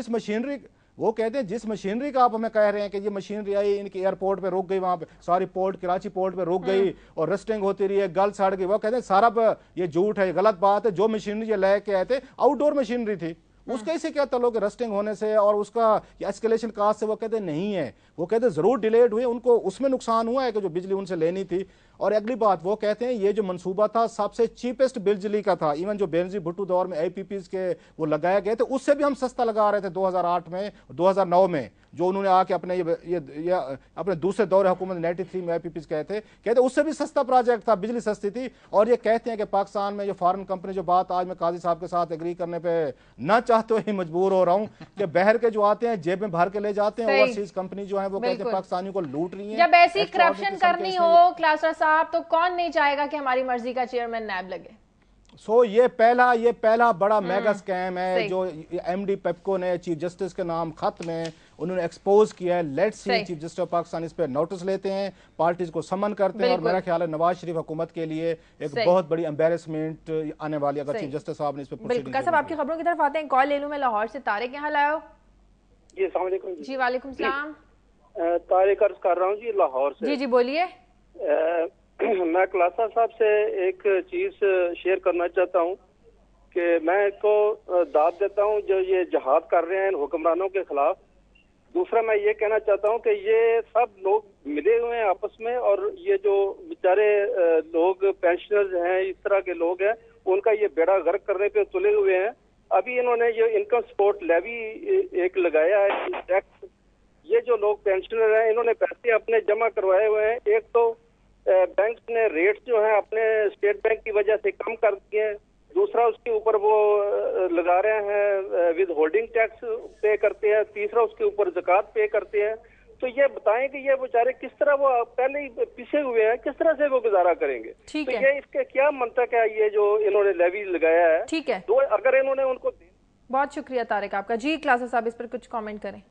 जिस मशीनरी का आप हमें कह रहे हैं कि ये मशीनरी आई इनकी एयरपोर्ट पे रुक गई, वहां पे सारी पोर्ट कराची पोर्ट पे रुक गई और रस्टिंग होती रही है, गल सड़ गई, वो कहते हैं सारा ये झूठ है, गलत बात है। जो मशीनरी ये लेके आए थे आउटडोर मशीनरी थी, उसका इसे क्या ताल्लुक रस्टिंग होने से और उसका एस्केलेशन कास्ट से? वो कहते नहीं है, वो कहते जरूर डिलेड हुए, उनको उसमें नुकसान हुआ है कि जो बिजली उनसे लेनी थी। और अगली बात वो कहते हैं ये जो मंसूबा था सबसे चीपेस्ट बिजली का था, इवन जो बेनजीर भुट्टो दौर में APPs के वो लगाए गए थे उससे भी हम सस्ता लगा रहे थे 2008 में 2009 में, जो उन्होंने आके अपने ये अपने दूसरे दौर हुकूमत 93 में APPs कहते उससे भी सस्ता प्रोजेक्ट था, बिजली सस्ती थी। और ये कहते हैं कि पाकिस्तान में जो फॉरेन कंपनी, जो बात आज मैं काजी साहब के साथ एग्री करने पे ना चाहते ही मजबूर हो रहा हूँ कि बहर के जो आते हैं जेब में भर के ले जाते हैं, ओवरसीज कंपनी जो है वो कहते हैं पाकिस्तानियों को लूट रही है। जब ऐसी करप्शन करनी हो क्लासर साहब, तो कौन नहीं चाहेगा कि हमारी मर्जी का चेयरमैन नैब लगे? ये पहला बड़ा मेगा स्कैम है जो एमडी पेप्को ने चीफ जस्टिस के नाम खत में उन्होंने एक्सपोज किया है। Let's see chief justice of Pakistan इस पे नोटिस लेते हैं, पार्टीज को समन करते हैं, और मेरा ख्याल है नवाज शरीफ हुकूमत के लिए एक बहुत बड़ी एम्बेरसमेंट आने वाली अगर चीफ जस्टिस साहब ने इस पे बिल्कुल। साहब आपकी खबरों की तरफ आते हैं, कॉल ले लूं मैं लाहौर से। तारिक यहाँ लाओ जी, अस्सलाम वालेकुम जी। वालेकुम सलाम। तारिक अर्ज कर रहा हूँ जी लाहौर से। जी बोलिए। मैं क्लासा साहब से एक चीज शेयर करना चाहता हूँ कि मैं को दाद देता हूँ जो ये जहाद कर रहे हैं इन हुक्मरानों के खिलाफ। दूसरा मैं ये कहना चाहता हूँ कि ये सब लोग मिले हुए हैं आपस में, और ये जो बेचारे लोग पेंशनर्स हैं, इस तरह के लोग हैं, उनका ये बेड़ा गर्क करने पे तुले हुए हैं। अभी इन्होंने जो इनकम सपोर्ट लेवी एक लगाया है टैक्स, ये जो लोग पेंशनर हैं इन्होंने पैसे अपने जमा करवाए हुए हैं। एक तो बैंक ने रेट जो है अपने स्टेट बैंक की वजह से कम कर दिए हैं, दूसरा उसके ऊपर वो लगा रहे हैं विद होल्डिंग टैक्स पे करते हैं, तीसरा उसके ऊपर ज़कात पे करते हैं। तो ये बताएं कि ये बेचारे किस तरह वो पहले ही पीछे हुए हैं, किस तरह से वो गुजारा करेंगे। ठीक तो है, ये इसके क्या मंतक है ये जो इन्होंने लेवी लगाया है। ठीक है, तो अगर इन्होंने उनको बहुत शुक्रिया तारिक आपका। जी क्लासा साहब इस पर कुछ कमेंट करें।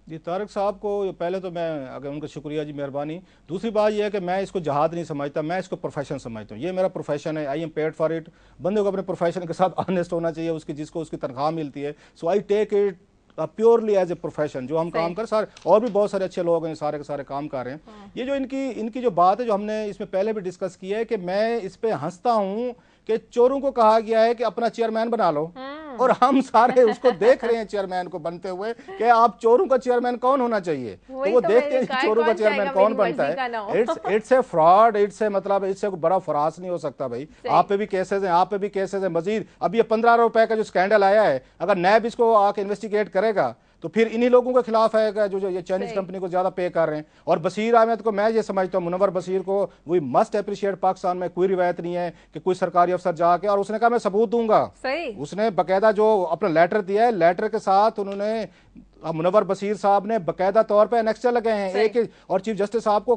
जी तारिक साहब को पहले तो मैं अगर उनका शुक्रिया जी, मेहरबानी। दूसरी बात यह है कि मैं इसको जहाद नहीं समझता, मैं इसको प्रोफेशन समझता हूँ। ये मेरा प्रोफेशन है, I am paid for it. बंदे को अपने प्रोफेशन के साथ ऑनेस्ट होना चाहिए, उसकी जिसको उसकी तनख्वाह मिलती है। So I take it purely as a profession. जो हम काम कर सारे, और भी बहुत सारे अच्छे लोग हैं सारे के सारे काम कर रहे हैं। ये जो इनकी जो बात है जो हमने इसमें पहले भी डिस्कस किया है कि मैं इस पे हंसता हूँ कि चोरों को कहा गया है कि अपना चेयरमैन बना लो, और हम सारे उसको देख रहे हैं चेयरमैन को बनते हुए कि आप चोरों का चेयरमैन कौन होना चाहिए। तो वो देखते हैं चोरों का चेयरमैन कौन बनता है। It's a fraud, it's a मतलब इससे कोई बड़ा फरास नहीं हो सकता भाई। आप पे भी केसेस हैं, आप पे भी केसेस हैं मजीद। अब ये 15 रुपए का जो स्कैंडल आया है, अगर नैब इसको आके इन्वेस्टिगेट करेगा तो फिर इन्हीं लोगों के खिलाफ है जो ये चाइनीज कंपनी को ज्यादा पे कर रहे हैं। और बशीर अहमद को मैं ये समझता हूँ, मुनव्वर बशीर को वी मस्ट अप्रिशिएट। पाकिस्तान में कोई रिवायत नहीं है कि कोई सरकारी अफसर जाके और उसने कहा मैं सबूत दूंगा। उसने बकायदा जो अपना लेटर दिया है, लेटर के साथ उन्होंने मुनव्वर बशीर साहब ने बकायदा तौर पे एनेक्स्टर लगे हैं एक, और चीफ जस्टिस साहब को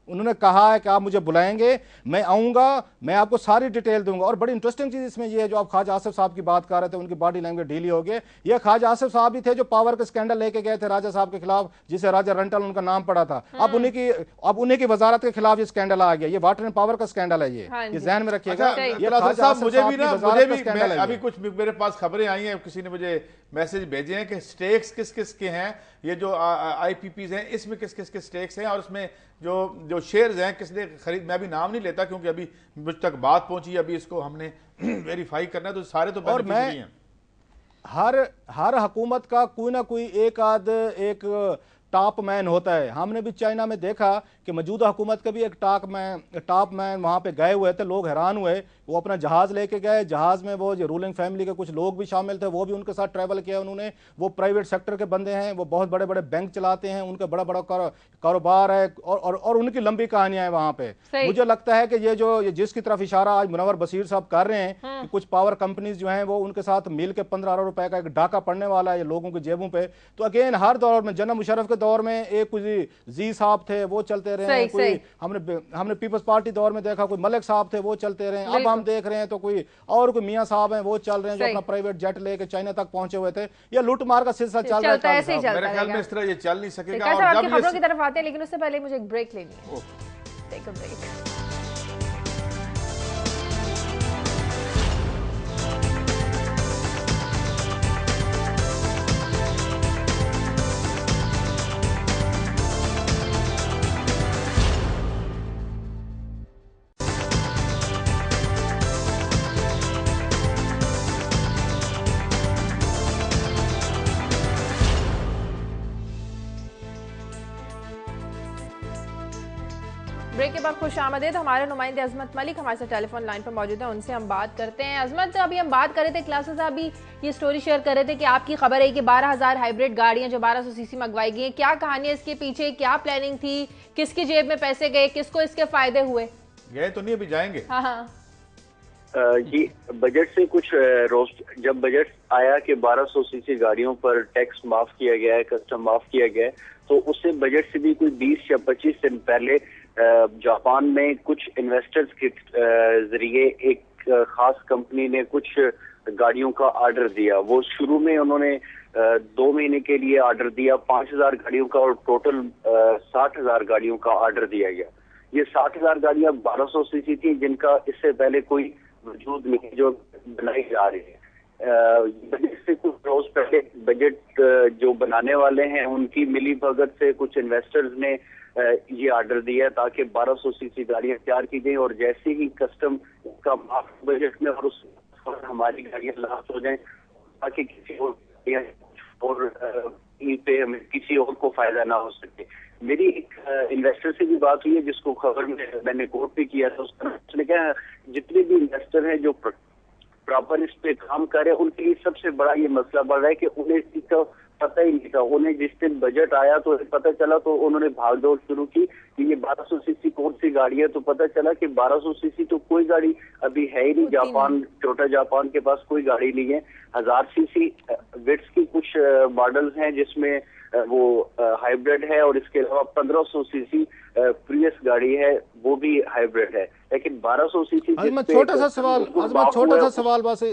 उन्होंने कहा है कि आप मुझे बुलाएंगे, मैं आऊंगा, मैं आपको सारी डिटेल दूंगा। और बड़ी इंटरेस्टिंग चीज इसमें ये है, जो आप ख्वाजा आसिफ साहब की बात कर रहे थे, उनकी बॉडी लैंग्वेज ढीली हो गई। ये ख्वाजा आसिफ साहब ही थे जो पावर के स्कैंडल लेके गए थे राजा साहब के खिलाफ, जिसे राजा रंटल उनका नाम पड़ा था। अब उन्हीं की वजारत के खिलाफ ये स्कैंडल आ गया। ये वाटर एंड पावर का स्कैंडल है, ये जहन में रखिएगा। अभी कुछ मेरे पास खबरें आई हैं, किसी ने मुझे मैसेज भेजे हैं कि स्टेक्स किस किस के हैं, ये जो आईपीपीज हैं इसमें किस किस के स्टेक्स हैं, और इसमें जो शेयर्स हैं किसने खरीद। मैं अभी नाम नहीं लेता क्योंकि अभी मुझ तक बात पहुंची, अभी इसको हमने वेरीफाई करना है। तो सारे तो बेनिफिशियरी हैं। हर हुकूमत का कोई ना कोई एक टॉप मैन होता है। हमने भी चाइना में देखा कि मौजूदा हुकूमत के भी एक टॉप मैन वहाँ पे गए हुए थे। लोग हैरान हुए, वो अपना जहाज लेके गए, जहाज में वो जो रूलिंग फैमिली के कुछ लोग भी शामिल थे, वो भी उनके साथ ट्रैवल किया उन्होंने। वो प्राइवेट सेक्टर के बंदे हैं, वो बहुत बड़े बड़े बैंक चलाते हैं, उनका बड़ा बड़ा कारोबार है, और उनकी लंबी कहानियां हैं वहाँ पे। मुझे लगता है कि ये जिसकी तरफ इशारा आज मुनव्वर बशीर साहब कर रहे हैं कि कुछ पावर कंपनीज जो हैं वो उनके साथ मिल के 15 अरब रुपए का एक डाका पड़ने वाला है लोगों की जेबों पे। तो अगेन हर दौर में, जनरल मुशर्रफ के दौर में एक कुछ जी साहब थे, वो चलते रहे। कोई हमने पीपल्स पार्टी दौर में देखा, कोई मलिक साहब थे, वो चलते रहे। अब हम देख रहे हैं तो कोई मियां साहब हैं, वो चल रहे हैं, जो अपना प्राइवेट जेट लेके चाइना तक पहुंचे हुए थे। ये लूट मार का सिलसिला चल रहा है। मेरे ख्याल में इस तरह ये चल नहीं सकेगा। और जब खबरों की तरफ आते हैं, लेकिन उससे पहले मुझे एक ब्रेक लेनी है। Take a break. ब्रेक के बाद खुश आमदेद। हमारे नुमाइंदे अजमत मलिक हमारे साथ टेलीफोन लाइन पर मौजूद है, उनसे हम बात करते हैं। अजमत, अभी हम बात कर रहे थे, क्लासेस अभी ये स्टोरी शेयर कर रहे थे कि आपकी खबर है कि 12,000 हाइब्रिड गाड़ियां जो 1200 सीसी मंगवाई गई, क्या कहानी है इसके पीछे, क्या प्लानिंग थी, किसकी जेब में पैसे गए, किसको इसके फायदे हुए? गए तो नहीं, अभी जाएंगे। हाँ जी, बजट से कुछ रोज जब बजट आया कि 1200 सीसी गाड़ियों पर टैक्स माफ किया गया है, कस्टम माफ किया गया है, तो उससे बजट से भी कोई 20 या 25 दिन पहले जापान में कुछ इन्वेस्टर्स के जरिए एक खास कंपनी ने कुछ गाड़ियों का ऑर्डर दिया। वो शुरू में उन्होंने 2 महीने के लिए ऑर्डर दिया 5,000 गाड़ियों का, और टोटल 60,000 गाड़ियों का ऑर्डर दिया गया। ये 60,000 गाड़ियां 1200 सीसी थी, जिनका इससे पहले कोई वजूद नहीं, जो बनाई जा रही है। बजट से कुछ रोज पहले बजट जो बनाने वाले हैं उनकी मिली भगत से कुछ इन्वेस्टर्स ने ये ऑर्डर दिया ताकि 1200 सीसी गाड़ियां तैयार की गई, और जैसे ही कस्टम का माफ बजट में और उस हमारी गाड़ियां लास्ट हो जाएं, ताकि किसी और पे हमें किसी और को फायदा ना हो सके। मेरी एक इन्वेस्टर से भी बात हुई है, जिसको खबर में मैंने कोट भी किया था। उसने कहा जितने भी इन्वेस्टर हैं जो प्रॉपर इस पे काम करे, उनके लिए सबसे बड़ा ये मसला बढ़ रहा है कि उन्हें इसका पता ही नहीं था। उन्हें जिस दिन बजट आया तो पता चला तो उन्होंने भागदौड़ शुरू की कि ये 1200 सीसी कौन सी गाड़ी है, तो पता चला कि 1200 सीसी तो कोई गाड़ी अभी है ही नहीं। जापान, छोटा जापान के पास कोई गाड़ी नहीं है। 1000 सीसी विट्स की कुछ मॉडल्स हैं जिसमें वो हाइब्रिड है, और इसके अलावा 1500 सीसी प्रीवियस गाड़ी है, वो भी हाइब्रिड है। लेकिन 1200 सीसी छोटा सा सवाल, छोटा सा सवाल बस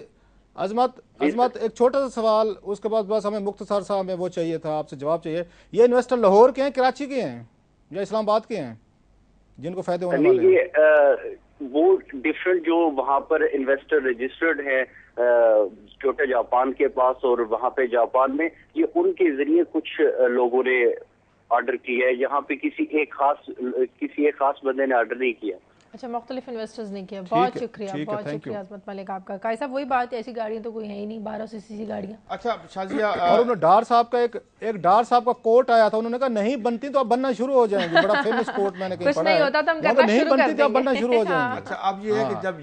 अजमत एक छोटा सा सवाल, उसके बाद बस हमें मुख्तसर सा हमें वो चाहिए था, आपसे जवाब चाहिए। ये इन्वेस्टर लाहौर के हैं, कराची के हैं या इस्लामाबाद के हैं जिनको फायदे होने वाले हैं? वो डिफरेंट जो वहाँ पर इन्वेस्टर रजिस्टर्ड है छोटे जापान के पास और वहाँ पे जापान में, ये उनके जरिए कुछ लोगों ने ऑर्डर किया है। यहाँ पे किसी एक खास बंदे ने ऑर्डर नहीं किया। अच्छा, मुख्तलिफ इन्वेस्टर्स ने किया। बहुत शुक्रिया अजमत मलिक आपका। काई साहब वही बात है, ऐसी गाड़ियाँ तो कोई है ही नहीं, 1200 सीसी गाड़ियाँ। अच्छा शाजिया, और उन्होंने डार साहब का एक डार साहब का कोट आया था, उन्होंने कहा नहीं बनती तो अब बनना शुरू हो जाएंगी। बड़ा फेमस कोट मैंने कहीं पढ़ा है। नहीं होता तो हम करना नहीं शुरू कर बनती तो अब बनना शुरू हो जाएंगी। अच्छा, अब ये है कि जब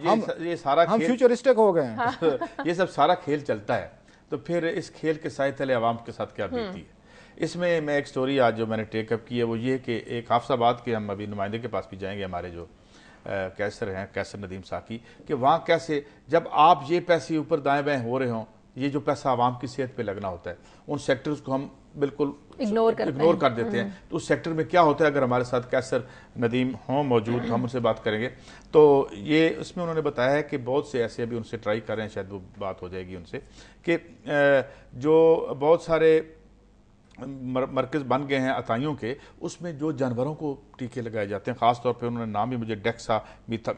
ये सारा हम फ्यूचरिस्टिक हो गए हैं, ये सब सारा खेल चलता है, तो फिर इस खेल के साथ तले आवाम के साथ क्या बीती है। इसमें मैं एक स्टोरी आज जो मैंने टेकअप की है वो ये कि एक हाफसाबाद के, हम अभी नुमाइंदे के पास भी जाएंगे, हमारे जो कैसर हैं, कैसर नदीम साकी, कि वहाँ कैसे जब आप ये पैसे ऊपर दाएं बाएं हो रहे हों, ये जो पैसा आवाम की सेहत पे लगना होता है, उन सेक्टर्स को हम बिल्कुल इग्नोर कर देते हैं। तो उस सेक्टर में क्या होता है, अगर हमारे साथ कैसर नदीम हों मौजूद, हम उनसे बात करेंगे। तो ये उसमें उन्होंने बताया है कि बहुत से ऐसे, अभी उनसे ट्राई कर रहे हैं, शायद वो बात हो जाएगी उनसे, कि जो बहुत सारे मरकज़ बन गए हैं अताइयों के, उसमें जो जानवरों को टीके लगाए जाते हैं, ख़ास तौर पे उन्होंने नाम भी मुझे डेक्सा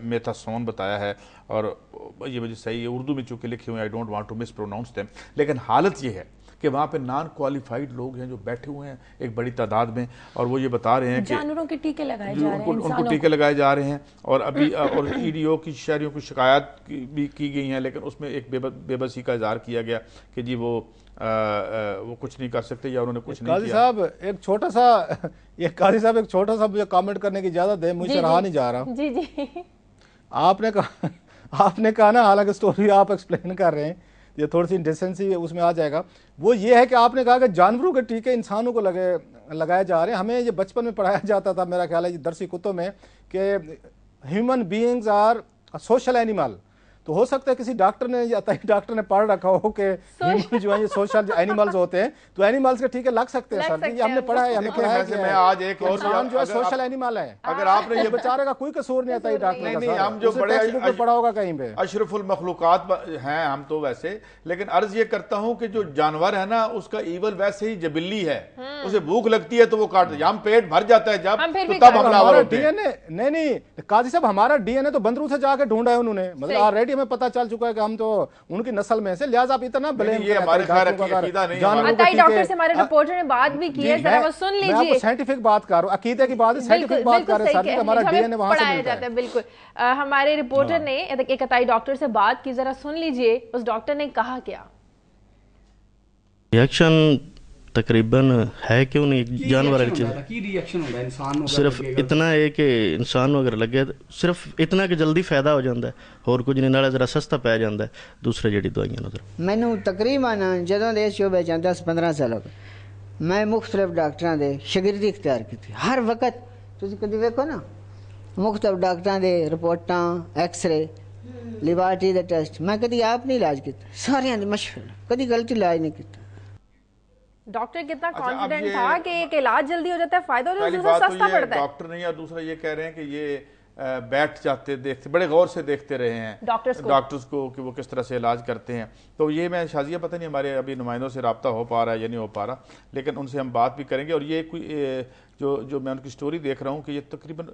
मेथासोन बताया है, और ये मुझे सही है, उर्दू में चूँकि लिखे हुए, I don't want to mispronounce them, लेकिन हालत ये है कि वहाँ पे नॉन क्वालिफाइड लोग हैं जो बैठे हुए हैं एक बड़ी तादाद में, और वो ये बता रहे हैं कि जानवरों के टीके लगाए जा रहे हैं, उनको टीके लगाए जा रहे हैं। और अभी और ईडीओ की शहरियों की शिकायत भी की गई हैं, लेकिन उसमें एक बेबसी का इजहार किया गया कि जी वो कुछ नहीं कर सकते या उन्होंने कुछ नहीं किया। काजी साहब एक छोटा सा मुझे कमेंट करने की इजाजत है, मुझे रहा नहीं जा रहा। जी आपने कहा ना, हालांकि स्टोरी आप एक्सप्लेन कर रहे हैं, ये थोड़ी सी इंडिसेंसी उसमें आ जाएगा। वो ये है कि आपने कहा कि जानवरों के टीके इंसानों को लगाए जा रहे हैं। हमें ये बचपन में पढ़ाया जाता था, मेरा ख्याल है दरसी कुतुब में, कि human beings are social animal. तो हो सकता है किसी डॉक्टर ने या डॉक्टर ने पढ़ रखा हो कि ह्यूमन जो है ये सोशल एनिमल्स होते हैं, तो एनिमल्स के टीके लग सकते हैं सर। ये हमने पढ़ा है, हमें पढ़ाया है। मैं आज एक और इंसान जो है सोशल एनिमल है। अगर आपने ये बेचारे का कोई कसूर नहीं आता डॉक्टर का, हम जो बड़े पढ़ा होगा कहीं पे, अशरफुल मखलूकात हैं हम तो वैसे, लेकिन अर्ज ये करता हूं कि जो जानवर है ना, उसका ईवल वैसे ही जबिल्ली है, उसे भूख लगती है तो वो काट दे, हम पेट भर जाता है जब, तो तब हमलावर होते हैं। नहीं काजी साहब, हमारा डीएनए तो बंदरों से जाके ढूंढा है उन्होंने, मतलब ऑलरेडी हमें पता चल चुका है हम तो उनकी नस्ल में से, लिहाजा आप इतना ब्लेम ये हमारे डॉक्टर से हमारे रिपोर्टर ने बात भी की है, जरा वो सुन लीजिए। मैं आपको साइंटिफिक बात कर रहा हूं, अकीदे की बात है, साइंटिफिक बात कर रहे हैं सर, हमारा डीएनए वहां से मिलता है। बिल्कुल, हमारे रिपोर्टर ने एक अताई डॉक्टर से बात की, जरा सुन लीजिए उस डॉक्टर ने कहा क्या। रिएक्शन तकरीबन है क्यों नहीं, जानवर सिर्फ इतना है कि इंसान अगर लगे सिर्फ इतना कि जल्दी फायदा हो जाता है, और कुछ नहीं, नाले जरा सस्ता पै जाता है दूसरे जी दवाइयां नजर। मैनू तकरीबन जदों दे शोबे 10-15 साल हो गए, मैं मुख्तलिफ डॉक्टरों के शागिर्दी इख्तियार की, हर वक्त तुम कभी वेखो ना, मुख्तलिफ डॉक्टरों के रिपोर्टां, एक्सरे, लिबार्टी के टेस्ट, मैं कभी आप नहीं इलाज किया, सारे मशहूर, कभी गलत इलाज नहीं किया। डॉक्टर कितना कॉन्फिडेंट था कि एक इलाज जल्दी हो जाता है, फायदा हो जाता है, सस्ता पड़ता है। डॉक्टर नहीं, और दूसरा ये कह रहे हैं कि ये बैठ जाते देखते, बड़े गौर से देखते रहे हैं डॉक्टर्स को कि वो किस तरह से इलाज करते हैं। तो ये मैं शाजिया, पता नहीं हमारे अभी नुमाइंदों से रब्ता हो पा रहा है या नहीं हो पा रहा, लेकिन उनसे हम बात भी करेंगे। और ये कोई जो मैं उनकी स्टोरी देख रहा हूँ कि ये तकरीबन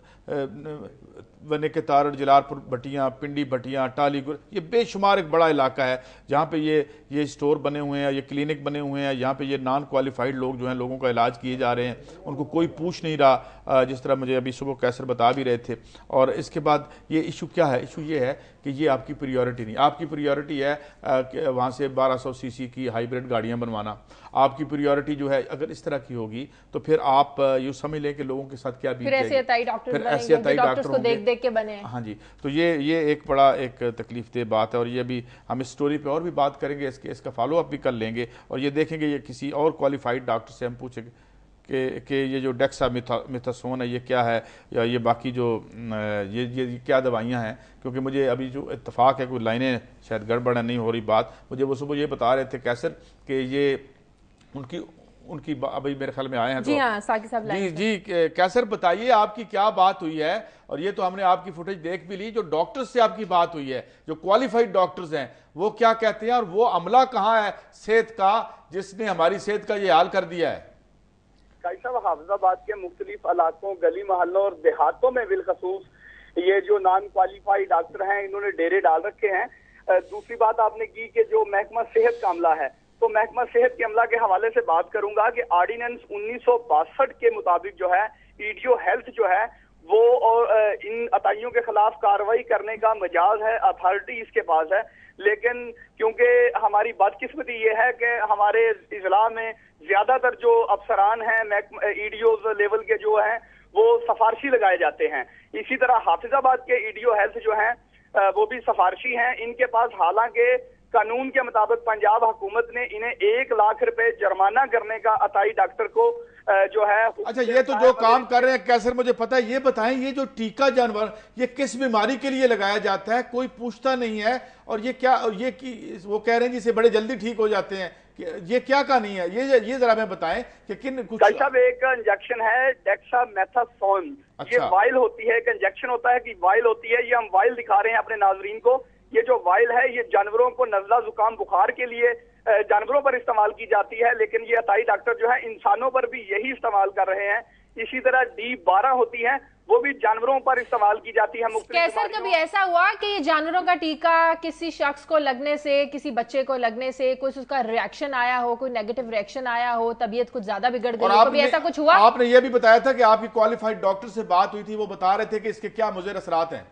वने के तारड़, जलालपुर भटियाँ, पिंडी भटियाँ, टालीगुर, ये बेशुमार एक बड़ा इलाका है जहाँ पे ये स्टोर बने हुए हैं, ये क्लिनिक बने हुए हैं, यहाँ पे ये नॉन क्वालिफाइड लोग जो हैं, लोगों का इलाज किए जा रहे हैं, उनको कोई पूछ नहीं रहा, जिस तरह मुझे अभी सुबह कैसर बता भी रहे थे। और इसके बाद ये इशू क्या है, इशू ये है कि ये आपकी प्रायोरिटी नहीं, आपकी प्रायोरिटी है कि वहाँ से 1200 सीसी की हाइब्रिड गाड़ियाँ बनवाना। आपकी प्रायोरिटी जो है अगर इस तरह की होगी तो फिर आप यूसुफ समझ लें कि लोगों के साथ क्या बीत फिर ऐसे अताई डॉक्टर डॉक्टर्स को देख देख के बने। हाँ जी, तो ये एक बड़ा एक तकलीफदेह बात है, और ये भी हम इस स्टोरी पे और भी बात करेंगे, इसका फॉलो अप भी कर लेंगे और ये देखेंगे ये किसी और क्वालिफाइड डॉक्टर से हम पूछेंगे कि ये जो डेक्सामेथासोन है ये क्या है, या ये बाकी जो ये क्या दवाइयाँ हैं, क्योंकि मुझे अभी जो इत्तेफाक है, कोई लाइनें शायद गड़बड़ नहीं हो रही बात, मुझे वो सुबह ये बता रहे थे कैसर कि ये उनकी अभी मेरे ख्याल में आए हैं। जी हाँ, साकी साहब जी कैसर बताइए आपकी क्या बात हुई है, और ये तो हमने आपकी फुटेज देख भी ली, जो डॉक्टर्स से आपकी बात हुई है, जो क्वालिफाइड डॉक्टर्स हैं, वो क्या कहते हैं, और वो अमला कहाँ है सेहत का जिसने हमारी सेहत का ये हाल कर दिया है। काई साहब, हाफिजाबाद के मुख्तलिफ इलाकों, गली मोहल्लों और देहातों में बिलखसूस ये जो नॉन क्वालिफाइड डॉक्टर हैं, इन्होंने डेरे डाल रखे हैं। दूसरी बात आपने की कि जो महकमा सेहत का अमला है, तो महकमा सेहत के अमला के हवाले से बात करूंगा कि ऑर्डिनेंस 1962 के मुताबिक जो है ईडीओ हेल्थ जो है वो इन अताइयों के खिलाफ कार्रवाई करने का मजाज है, अथॉरिटी इसके पास है, लेकिन क्योंकि हमारी बदकिस्मती ये है कि हमारे इजला में ज्यादातर जो अफसरान हैं ईडीओ लेवल के जो हैं वो सिफारशी लगाए जाते हैं। इसी तरह हाफिजाबाद के ईडीओ हेल्थ जो हैं वो भी सिफारशी हैं। इनके पास हालांकि कानून के मुताबिक पंजाब हुकूमत ने इन्हें 1 लाख रुपए जुर्माना करने का अताई डॉक्टर को जो है। अच्छा, ये तो जो काम कर रहे हैं कैसर मुझे पता है, ये बताएं ये जो टीका जानवर ये किस बीमारी के लिए लगाया जाता है, कोई पूछता नहीं है, और ये क्या वो कह रहे हैं जिसे बड़े जल्दी ठीक हो जाते हैं, ये क्या कहानी है, ये जरा हमें बताएं कि किन कुछ। साहब, एक इंजेक्शन है डेक्सामेथासोन। अच्छा। ये वाइल होती है, एक इंजेक्शन होता है कि वाइल होती है, ये हम वाइल दिखा रहे हैं अपने नाजरीन को। ये जो वाइल है ये जानवरों को नजला जुकाम बुखार के लिए जानवरों पर इस्तेमाल की जाती है, लेकिन ये अताई डॉक्टर जो है इंसानों पर भी यही इस्तेमाल कर रहे हैं। इसी तरह D12 होती है, वो भी जानवरों पर इस्तेमाल की जाती है। कैसर, कभी ऐसा हुआ कि ये जानवरों का टीका किसी शख्स को लगने से, किसी बच्चे को लगने से कुछ उसका रिएक्शन आया हो, कोई नेगेटिव रिएक्शन आया हो, तबीयत कुछ ज्यादा बिगड़ गई हो, कभी ऐसा कुछ हुआ? आपने ये भी बताया था कि आपकी क्वालिफाइड डॉक्टर से बात हुई थी, वो बता रहे थे कि इसके क्या मुज़र असरात हैं।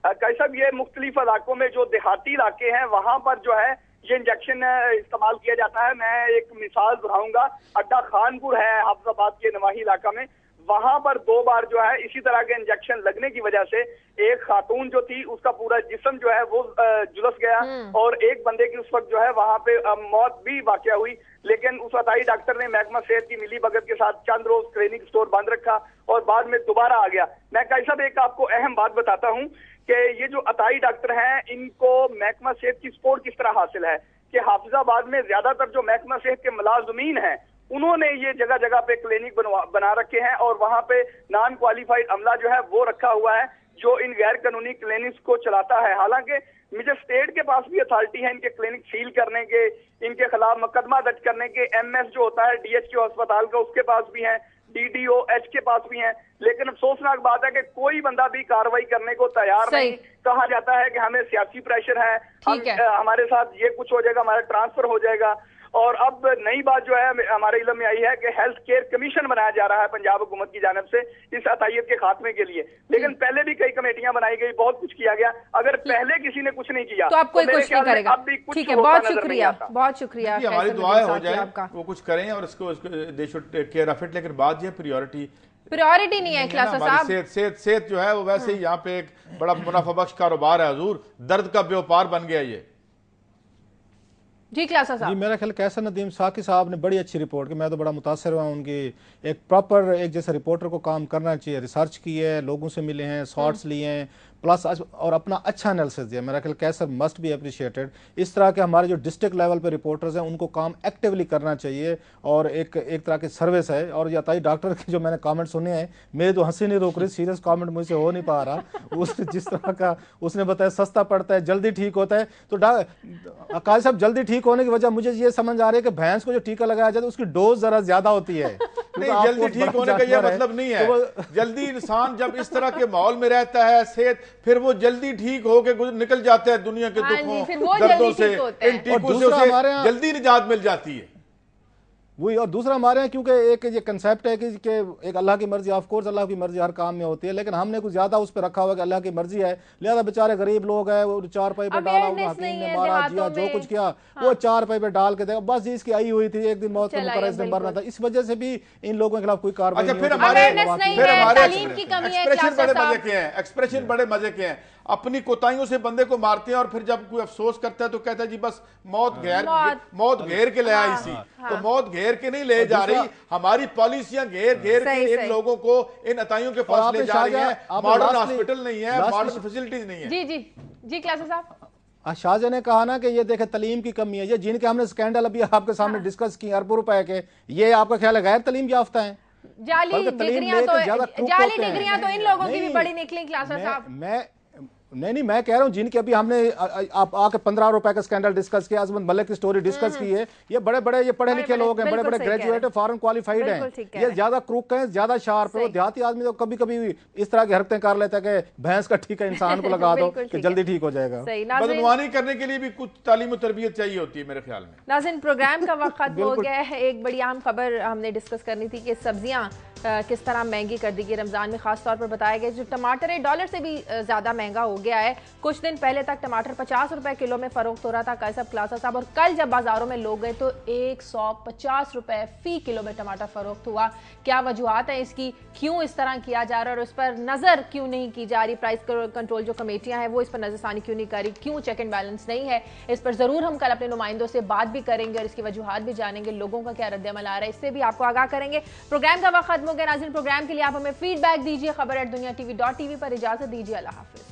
कैसा ये मुख्तलिफ इलाकों में जो देहाती इलाके हैं वहां पर जो है ये इंजेक्शन इस्तेमाल किया जाता है। मैं एक मिसाल दोहराऊंगा, अड्डा खानपुर है हाफिजाबाद के नवाही इलाका में, वहां पर 2 बार जो है इसी तरह के इंजेक्शन लगने की वजह से एक खातून जो थी उसका पूरा जिस्म जो है वो झुलस गया, और एक बंदे की उस वक्त जो है वहां पे मौत भी वाकया हुई। लेकिन उस अताई डॉक्टर ने महकमा सेहत की मिली भगत के साथ चंद रोज क्लिनिक स्टोर बंद रखा और बाद में दोबारा आ गया। मैं कैसा एक आपको अहम बात बताता हूँ कि ये जो अताई डॉक्टर हैं इनको महकमा सेहत की सपोर्ट किस तरह हासिल है कि हाफिजाबाद में ज्यादातर जो महकमा सेहत के मुलाजमीन हैं उन्होंने ये जगह जगह पे क्लिनिक बना रखे हैं, और वहां पे नॉन क्वालिफाइड अमला जो है वो रखा हुआ है जो इन गैर कानूनी क्लिनिक्स को चलाता है। हालांकि मजिस्ट्रेट के पास भी अथॉरिटी है इनके क्लिनिक सील करने के, इनके खिलाफ मुकदमा दर्ज करने के। MS जो होता है DHQ अस्पताल का उसके पास भी है, DDOH के पास भी हैं, लेकिन अफसोसनाक बात है कि कोई बंदा भी कार्रवाई करने को तैयार नहीं। कहा जाता है कि हमें सियासी प्रेशर है, हमारे साथ ये कुछ हो जाएगा, हमारा ट्रांसफर हो जाएगा। और अब नई बात जो है हमारे इल्म में आई है कि हेल्थ केयर कमीशन बनाया जा रहा है पंजाब हुकूमत की जानिब से इस अतायत के खात्मे के लिए, लेकिन पहले भी कई कमेटियां बनाई गई, बहुत कुछ किया गया। अगर पहले किसी ने कुछ नहीं किया तो अब कोई कुछ नहीं करेगा। अब भी कुछ ठीक है, बहुत शुक्रिया, बहुत शुक्रिया। हमारी दुआएं हो जाए वो कुछ करें और इसको they should take care of it, लेकिन बात ये प्रायोरिटी नहीं है खिलासा साहब। सेहत जो है वो वैसे ही यहाँ पे एक बड़ा मुनाफा बख्श कारोबार है हजूर, दर्द का व्यापार बन गया ये। जी खिलासा साहब। जी मेरा ख्याल कैसर नदीम साकी साहब ने बड़ी अच्छी रिपोर्ट की, मैं तो बड़ा मुतासर हुआ उनकी। एक प्रॉपर एक जैसे रिपोर्टर को काम करना चाहिए, रिसर्च की है, लोगों से मिले हैं, शॉर्ट्स लिए हैं, प्लस और अपना अच्छा एनालिसिस दिया। मेरा ख्याल कैसर मस्ट बी अप्रिशिएटेड। इस तरह के हमारे जो डिस्ट्रिक्ट लेवल पे रिपोर्टर्स हैं उनको काम एक्टिवली करना चाहिए, और एक तरह की सर्विस है। और अताई डॉक्टर के जो मैंने कमेंट सुने हैं, मेरे तो हंसी नहीं रोक रही, सीरियस कमेंट मुझसे हो नहीं पा रहा। उस जिस तरह का उसने बताया सस्ता पड़ता है, जल्दी ठीक होता है, तो अकाल साहब जल्दी ठीक होने की वजह मुझे ये समझ आ रही है कि भैंस को जो टीका लगाया जाता है उसकी डोज जरा ज्यादा होती है। नहीं, जल्दी ठीक होने का ये मतलब नहीं है। जल्दी इंसान जब इस तरह के माहौल में रहता है सेहत, फिर वो जल्दी ठीक होके निकल जाता है दुनिया के दुखों दर्दों से, इन टीकों से जल्दी निजात मिल जाती है। वही। और दूसरा हमारे यहाँ क्योंकि एक ये कंसेप्ट है कि एक अल्लाह की मर्जी, ऑफ कोर्स अल्लाह की मर्जी हर काम में होती है, लेकिन हमने कुछ ज्यादा उस पर रखा हुआ कि अल्लाह की मर्जी है, लिहाजा बेचारे गरीब लोग हैं, वो 4 पाई पे डाला, हकीम ने मारा, जिया, जो कुछ किया वो 4 पाई पे डाल के देखा, बस इसकी आई हुई थी, एक दिन मौत का मुकर्रर, इस दिन मरना था, इस वजह से भी इन लोगों के खिलाफ कोई कार्रवाई नहीं। एक्सप्रेशन बड़े मजे के हैं, अपनी कोताहियों से बंदे को मारते हैं और फिर जब कोई अफसोस करता है तो कहता है जी बस मौत घेर के ले आई सी। तो मौत घेर के नहीं ले जा रही, हमारी पॉलिसियां घेर के इन लोगों को इन अताइयों के पास ले जा रही हैं। मॉडर्न हॉस्पिटल नहीं है, मॉडर्न फैसिलिटीज नहीं है। जी क्लासा साहब, शाहजहां ने कहा ना कि ये देखे तलीम की कमी है, ये जिनके हमने स्कैंडल अभी आपके सामने डिस्कस किए अरबों रुपए के, ये आपका ख्याल है गैर तलीम याफ्ता है? जाली डिग्रियां तो इन लोगों की भी बड़ी निकली क्लासा साहब। नहीं, मैं कह रहा हूं जिनके अभी हमने आप आके 15 रुपए का स्कैंडल डिस्कस किया, अजमत मलिक की स्टोरी डिस्कस की है, ये बड़े ये पढ़े लिखे लोग हैं, बड़े ग्रेजुएट है, फॉरेन क्वालिफाइड हैं, ये ज्यादा क्रूक हैं, ज्यादा शार्प है। वो देहाती आदमी तो कभी कभी इस तरह की हरकतें कर लेता है कि भैंस का ठीक है इंसान को लगा दो कि जल्दी ठीक हो जाएगा। बदनवानी करने के लिए भी कुछ तालीम और तरबियत चाहिए होती है मेरे ख्याल में। नाज़रीन, प्रोग्राम का वक्त खत्म हो गया है। एक बड़ी अहम खबर हमने डिस्कस करनी थी कि सब्जियां किस तरह महंगी कर दी गई रमज़ान में। खास तौर पर बताया गया जो टमाटर है डॉलर से भी ज़्यादा महंगा हो गया है। कुछ दिन पहले तक टमाटर 50 रुपए किलो में फरोख्त हो रहा था कैसब क्लासा साहब, और कल जब बाजारों में लोग गए तो 150 रुपए फी किलो में टमाटर फरोख्त हुआ। क्या वजूहत है इसकी, क्यों इस तरह किया जा रहा है और उस पर नज़र क्यों नहीं की जा रही? प्राइस कंट्रोल जो कमेटियां हैं वो इस पर नजरसानी क्यों नहीं कर रही? क्यों चेक एंड बैलेंस नहीं है? इस पर ज़रूर हम कल अपने नुमाइंदों से बात भी करेंगे और इसकी वजूहत भी जानेंगे, लोगों का क्या रद्द-ए-अमल आ रहा है, इससे भी आपको आगाह करेंगे। प्रोग्राम का वक्त खत्म हो गया नाज़रीन, प्रोग्राम के लिए आप हमें फीडबैक दीजिए। खबर@दुनिया TV.tv पर इजाजत दीजिए। अल्लाह हाफिज।